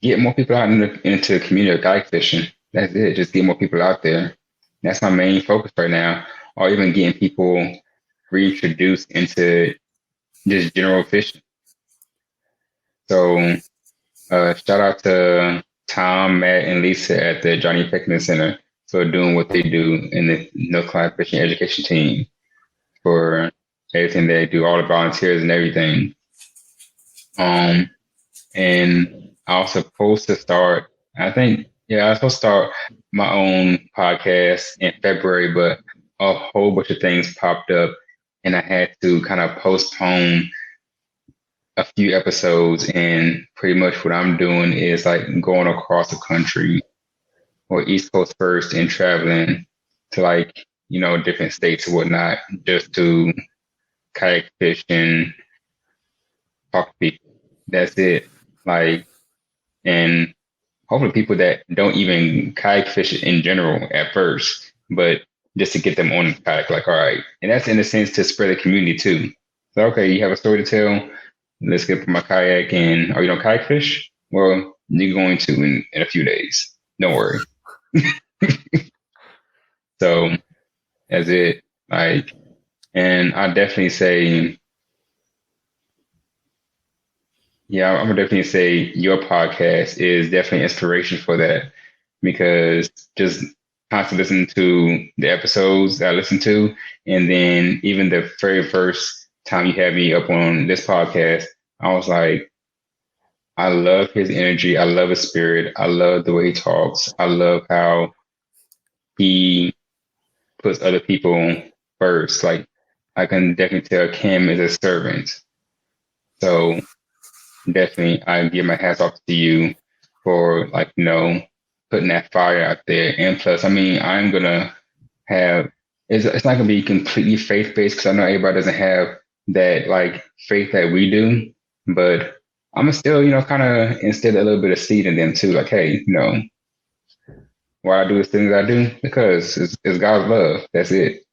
Get more people out into the community of kayak fishing. That's it. Just get more people out there. That's my main focus right now. Or even getting people reintroduced into just general fishing. So shout out to Tom, Matt, and Lisa at the Johnny Peckham Center for doing what they do in the North Carolina Fishing Education Team, for everything they do, all the volunteers and everything. And I was supposed to start, I was supposed to start my own podcast in February, but a whole bunch of things popped up and I had to kind of postpone a few episodes. And pretty much what I'm doing is like going across the country or East Coast first and traveling to like, different states and whatnot, just to kayak fish and talk to people. That's it. Like, and hopefully people that don't even kayak fish in general at first, but just to get them on the kayak, like, all right. And that's in a sense to spread the community too. So, okay, you have a story to tell. Let's get my kayak. And are you don't kayak fish? Well, you're going to in a few days. Don't worry. So that's it. Like, and I definitely say, I'm gonna definitely say your podcast is definitely inspiration for that, because just constantly listening to the episodes that I listen to, and then even the very first time you had me up on this podcast, I was like, I love his energy. I love his spirit. I love the way he talks. I love how he puts other people first. Like, I can definitely tell Kim is a servant. So definitely, I give my hats off to you for putting that fire out there. And plus, I mean, I'm gonna have it's not gonna be completely faith based, because I know everybody doesn't have that like faith that we do. But I'm gonna still kind of instill a little bit of seed in them too. Like, hey, why I do the things I do, because it's God's love. That's it.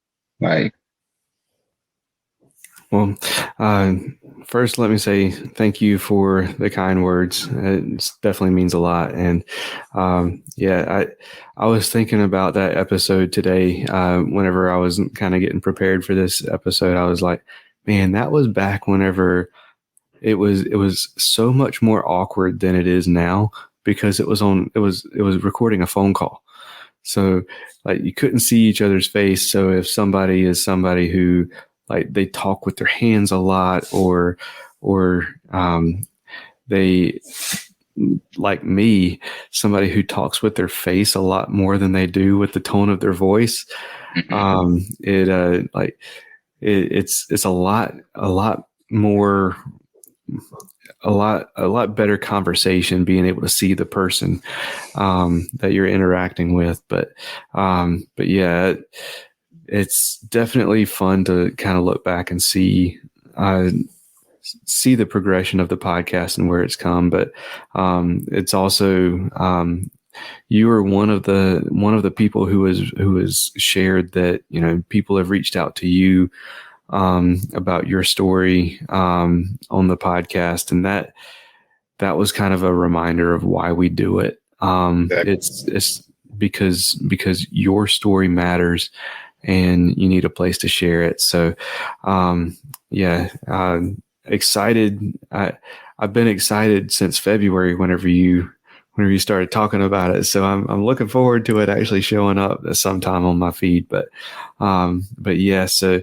Like. Well, first, let me say thank you for the kind words. It definitely means a lot. And I was thinking about that episode today. Whenever I was kind of getting prepared for this episode, I was like, man, that was back whenever it was so much more awkward than it is now, because it was recording a phone call. So like you couldn't see each other's face. So if somebody is somebody who like they talk with their hands a lot, or they like me, somebody who talks with their face a lot more than they do with the tone of their voice. It's a lot more, a lot better conversation being able to see the person that you're interacting with. But yeah, it's definitely fun to kind of look back and see the progression of the podcast and where it's come. But it's also you are one of the people who has shared that, you know, people have reached out to you about your story on the podcast, and that was kind of a reminder of why we do it. It's because your story matters, and you need a place to share it. So, excited. I've been excited since February whenever you started talking about it. So I'm looking forward to it actually showing up sometime on my feed. But yeah, so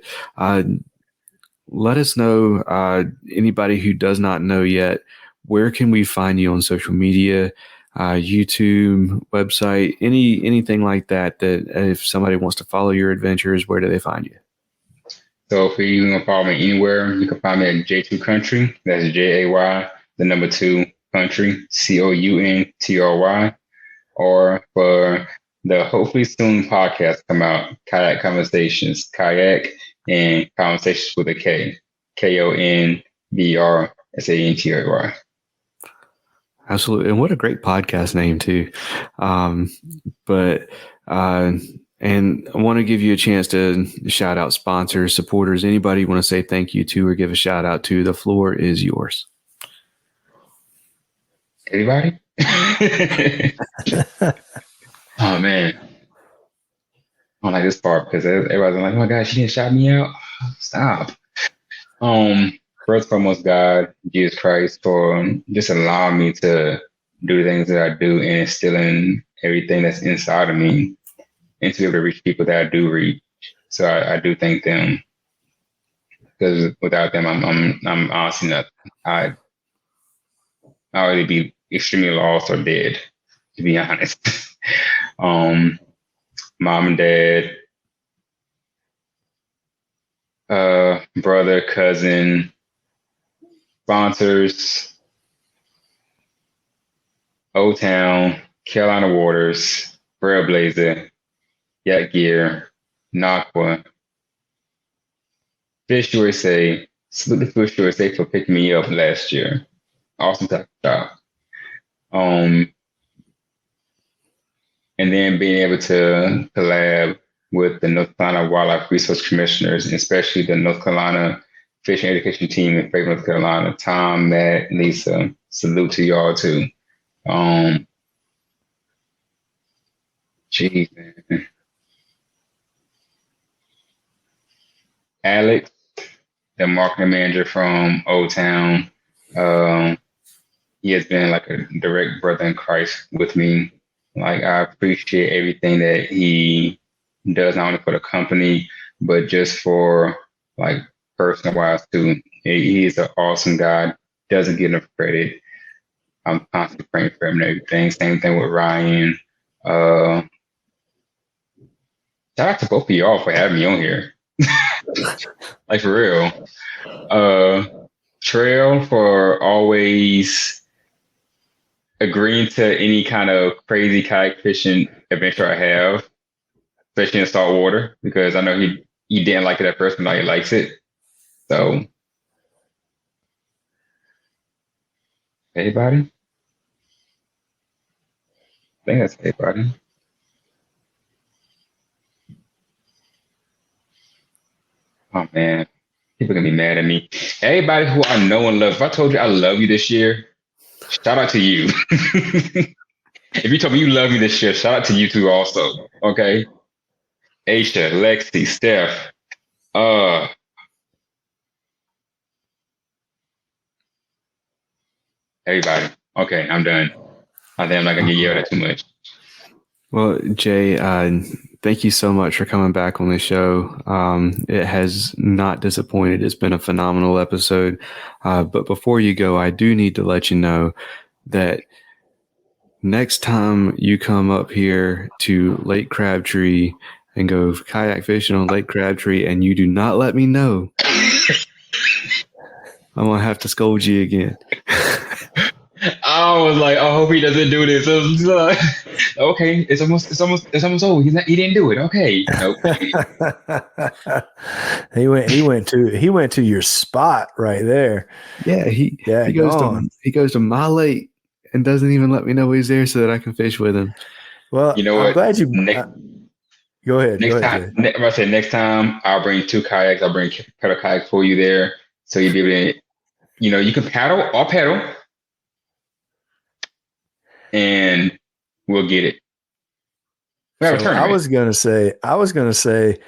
let us know, anybody who does not know yet, where can we find you on social media, YouTube, website, anything like that if somebody wants to follow your adventures, where do they find you? So if you want to follow me anywhere, you can find me at jay2country. That's JAY, the number 2 country, COUNTRY. Or for the hopefully soon podcast come out, Kayak Conversations, Kayak and Conversations with a K, KONVRSANTRY. Absolutely. And what a great podcast name too. And I want to give you a chance to shout out sponsors, supporters, anybody you want to say thank you to or give a shout out to. The floor is yours. Everybody? Oh, man. I don't like this part because everybody's like, oh my gosh, you didn't shout me out? Stop. First and foremost, God, Jesus Christ, for just allowing me to do the things that I do and instilling everything that's inside of me, and to be able to reach people that I do reach. So I do thank them, because without them, I'm honestly nothing. I'd already be extremely lost or dead, to be honest. Mom and dad, brother, cousin, sponsors, Old Town, Carolina Waters, Trailblazer, Yak Gear, Nakwa, Fish USA, salute to Fish USA for picking me up last year. Awesome job. And then being able to collab with the North Carolina Wildlife Resource Commissioners, and especially the North Carolina Fishing Education Team in Fayetteville, North Carolina. Tom, Matt, Lisa, salute to y'all too. Geez, man. Alex, the marketing manager from Old Town, he has been like a direct brother in Christ with me. Like, I appreciate everything that he does, not only for the company, but just for like personal wise too. He is an awesome guy, doesn't get enough credit. I'm constantly praying for him and everything. Same thing with Ryan. Shout out to both of y'all for having me on here. Like, for real. Trail for always agreeing to any kind of crazy kayak fishing adventure I have, especially in salt water, because I know he didn't like it at first, but now he likes it. So, everybody? I think that's everybody. Oh man, people gonna be mad at me. Everybody who I know and love, if I told you I love you this year, shout out to you. If you told me you love me this year, shout out to you too also. Okay? Aisha, Lexi, Steph. Everybody. Okay, I'm done. I think I'm not gonna get yelled at too much. Well, Jay, thank you so much for coming back on the show. It has not disappointed. It's been a phenomenal episode. But before you go, I do need to let you know that next time you come up here to Lake Crabtree and go kayak fishing on Lake Crabtree and you do not let me know, I'm going to have to scold you again. I was like, I hope he doesn't do this. Okay, it's almost over. He didn't do it. Okay. Nope. He went to your spot right there. Yeah, he goes to my lake and doesn't even let me know he's there so that I can fish with him. Well, you know I'm what? glad you go ahead. Next time I'll bring 2 kayaks. I'll bring pedal kayak for you there, so you'll be able to, you can paddle or pedal, and we'll get it. We have a tournament. I was gonna say,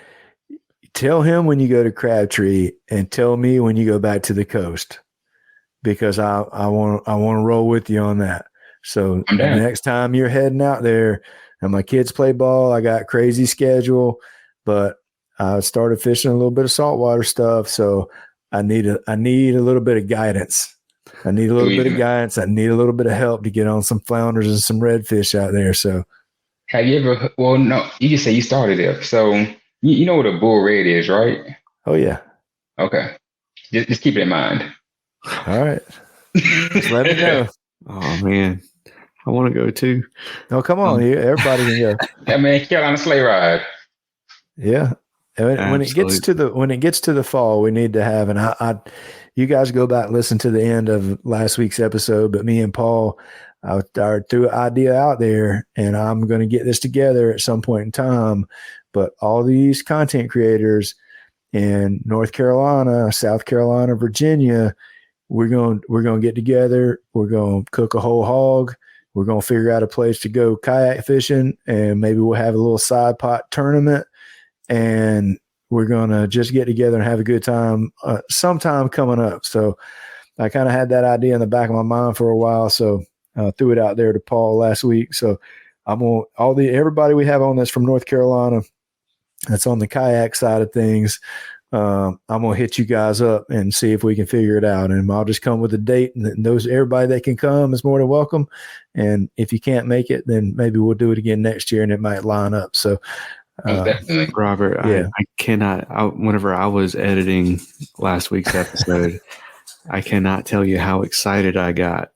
tell him when you go to Crabtree and tell me when you go back to the coast, because I want to roll with you on that. So the next time you're heading out there, and my kids play ball, I got crazy schedule, but I started fishing a little bit of saltwater stuff, so I need a little bit of guidance. I need a little bit of guidance. I need a little bit of help to get on some flounders and some redfish out there. So, have you ever? Well, no, you just say you started there. So you know what a bull red is, right? Oh yeah. Okay. Just keep it in mind. All right. Just let me know. Oh man, I want to go too. Oh come on, everybody can go. Yeah, man, Carolina sleigh ride. Yeah. When it gets to the fall, we need to have, and I you guys go back and listen to the end of last week's episode, but me and Paul, I threw an idea out there, and I'm going to get this together at some point in time. But all these content creators in North Carolina, South Carolina, Virginia, we're going to get together. We're going to cook a whole hog. We're going to figure out a place to go kayak fishing, and maybe we'll have a little side pot tournament. And we're going to just get together and have a good time sometime coming up. So I kind of had that idea in the back of my mind for a while. So I threw it out there to Paul last week. So I'm on everybody we have on this from North Carolina, that's on the kayak side of things. I'm going to hit you guys up and see if we can figure it out. And I'll just come with a date, and everybody that can come is more than welcome. And if you can't make it, then maybe we'll do it again next year and it might line up. So, Robert, yeah. I cannot. Whenever I was editing last week's episode, I cannot tell you how excited I got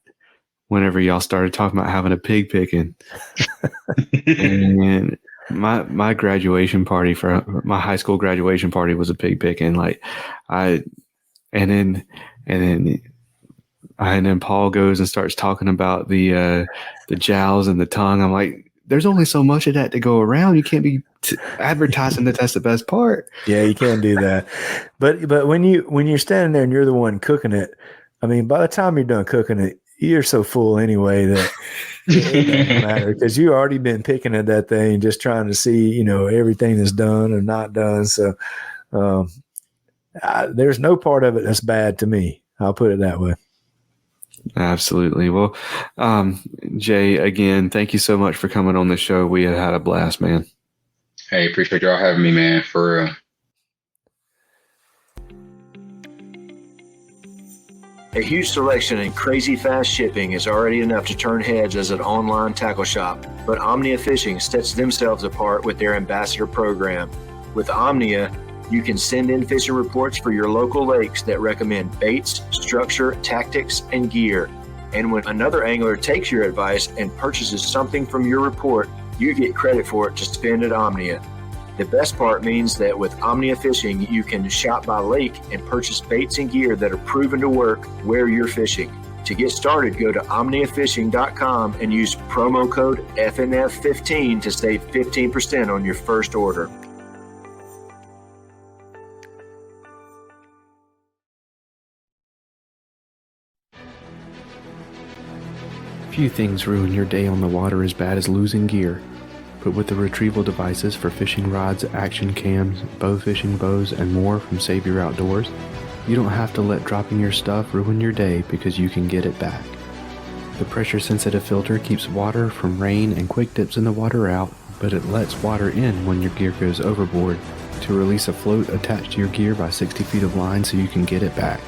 whenever y'all started talking about having a pig picking. And my graduation party for my high school graduation party was a pig picking. And then Paul goes and starts talking about the jowls and the tongue. I'm like, there's only so much of that to go around. You can't be advertising that that's the best part. Yeah, you can't do that. But when you're standing there and you're the one cooking it, I mean, by the time you're done cooking it, you're so full anyway that it doesn't matter, because you already been picking at that thing, just trying to see, everything that's done or not done. So there's no part of it that's bad to me. I'll put it that way. Absolutely. Well, Jay, again, thank you so much for coming on the show. We have had a blast, man. Hey, appreciate y'all having me, man, for real. A huge selection and crazy fast shipping is already enough to turn heads as an online tackle shop, but Omnia Fishing sets themselves apart with their ambassador program. With Omnia, you can send in fishing reports for your local lakes that recommend baits, structure, tactics, and gear. And when another angler takes your advice and purchases something from your report, you get credit for it to spend at Omnia. The best part means that with Omnia Fishing, you can shop by lake and purchase baits and gear that are proven to work where you're fishing. To get started, go to omniafishing.com and use promo code FNF15 to save 15% on your first order. Few things ruin your day on the water as bad as losing gear. But with the retrieval devices for fishing rods, action cams, bow fishing bows, and more from Save Your Outdoors, you don't have to let dropping your stuff ruin your day, because you can get it back. The pressure-sensitive filter keeps water from rain and quick dips in the water out, but it lets water in when your gear goes overboard to release a float attached to your gear by 60 feet of line so you can get it back.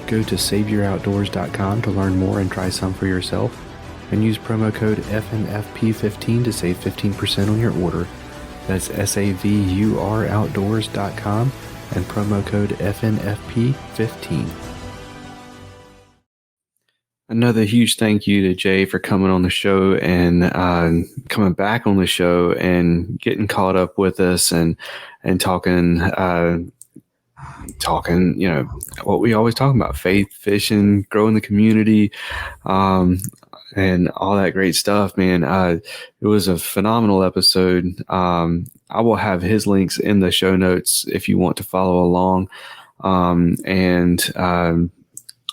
Go to SaveYourOutdoors.com to learn more and try some for yourself. and use promo code FNFP15 to save 15% on your order. That's SAVUROutdoors.com and promo code FNFP15. Another huge thank you to Jay for coming on the show and coming back on the show and getting caught up with us and talking, what we always talk about, faith, fishing, growing the community, and all that great stuff, man. It was a phenomenal episode. I will have his links in the show notes if you want to follow along.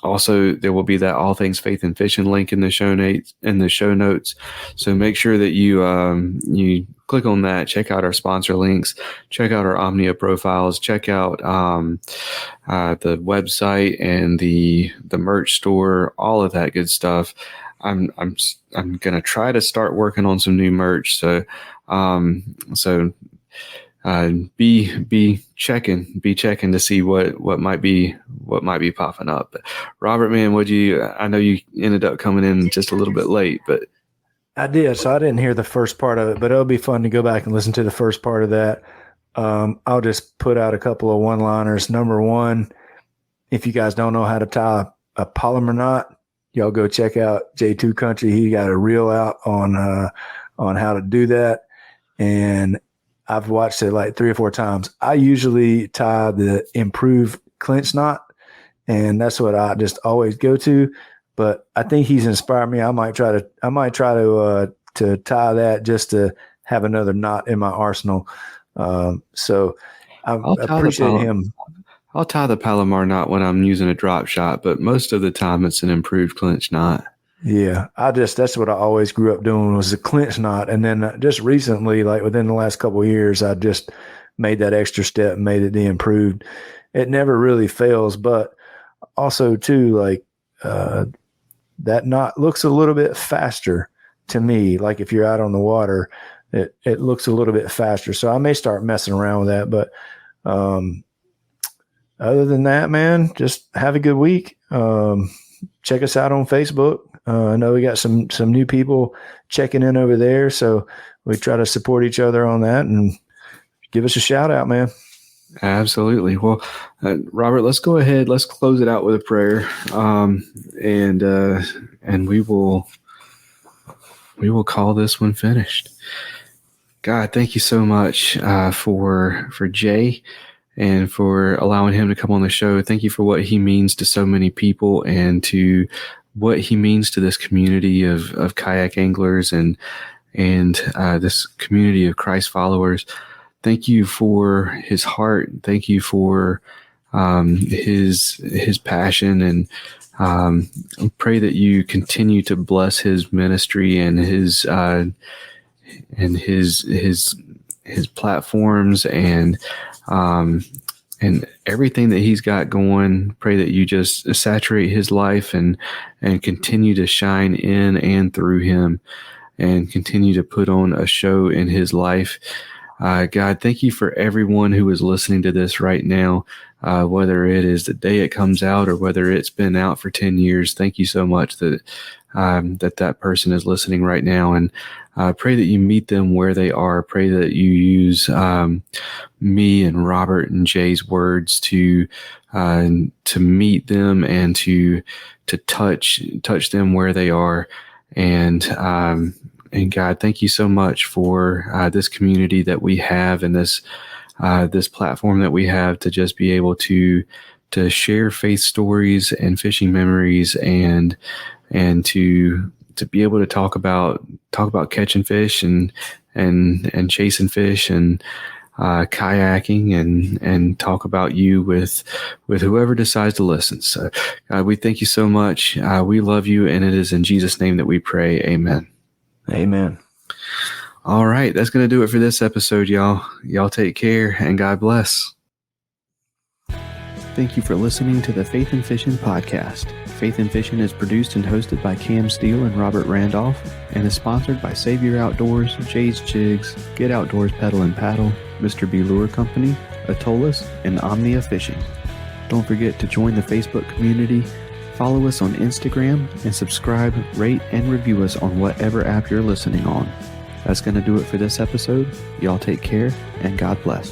Also, there will be that All Things Faith and Fishing link in the show notes. So make sure that you click on that. Check out our sponsor links. Check out our Omnia profiles. Check out the website and the merch store. All of that good stuff. I'm gonna try to start working on some new merch. So be checking to see what might be popping up. But Robert, man, I know you ended up coming in just a little bit late, but I did. So I didn't hear the first part of it, but it'll be fun to go back and listen to the first part of that. I'll just put out a couple of one-liners. Number one, if you guys don't know how to tie a polymer knot, y'all go check out Jay2country. He got a reel out on how to do that. And I've watched it like 3 or 4 times. I usually tie the improved clinch knot, and that's what I just always go to. But I think he's inspired me. I might try to tie that just to have another knot in my arsenal. So I appreciate him. I'll tie the Palomar knot when I'm using a drop shot, but most of the time it's an improved clinch knot. Yeah, that's what I always grew up doing, was the clinch knot. And then just recently, like within the last couple of years, I just made that extra step and made it the improved. It never really fails, but also too, like that knot looks a little bit faster to me. Like if you're out on the water, it looks a little bit faster. So I may start messing around with that. But other than that, man, just have a good week. Check us out on Facebook. I know we got some new people checking in over there, so we try to support each other on that, and give us a shout out, man. Absolutely. Well, Robert, let's go ahead. Let's close it out with a prayer, and we will call this one finished. God, thank you so much for Jay and for allowing him to come on the show. Thank you for what he means to so many people and to what he means to this community of kayak anglers and this community of Christ followers. Thank you for his heart. Thank you for his passion, and I pray that you continue to bless his ministry and his platforms and everything that he's got going. Pray that you just saturate his life and continue to shine in and through him, and continue to put on a show in his life. God, thank you for everyone who is listening to this right now, whether it is the day it comes out or whether it's been out for 10 years. Thank you so much that that person is listening right now, and pray that you meet them where they are. Pray that you use me and Robert and Jay's words to meet them and to touch them where they are. And God, thank you so much for this community that we have, and this platform that we have to just be able to share faith stories and fishing memories, and to be able to talk about catching fish and chasing fish and kayaking and talk about you with whoever decides to listen. So God, we thank you so much. We love you, and it is in Jesus' name that we pray. Amen. Amen. All right. That's going to do it for this episode, y'all. Y'all take care, and God bless. Thank you for listening to the Faith and Fishing podcast. Faith and Fishing is produced and hosted by Cam Steele and Robert Randolph, and is sponsored by Savior Outdoors, Jay's Jigs, Get Outdoors Pedal and Paddle, Mr. B Lure Company, Atollas, and Omnia Fishing. Don't forget to join the Facebook community, Follow us on Instagram and subscribe, rate, and review us on whatever app you're listening on. That's going to do it for this episode. Y'all take care and God bless.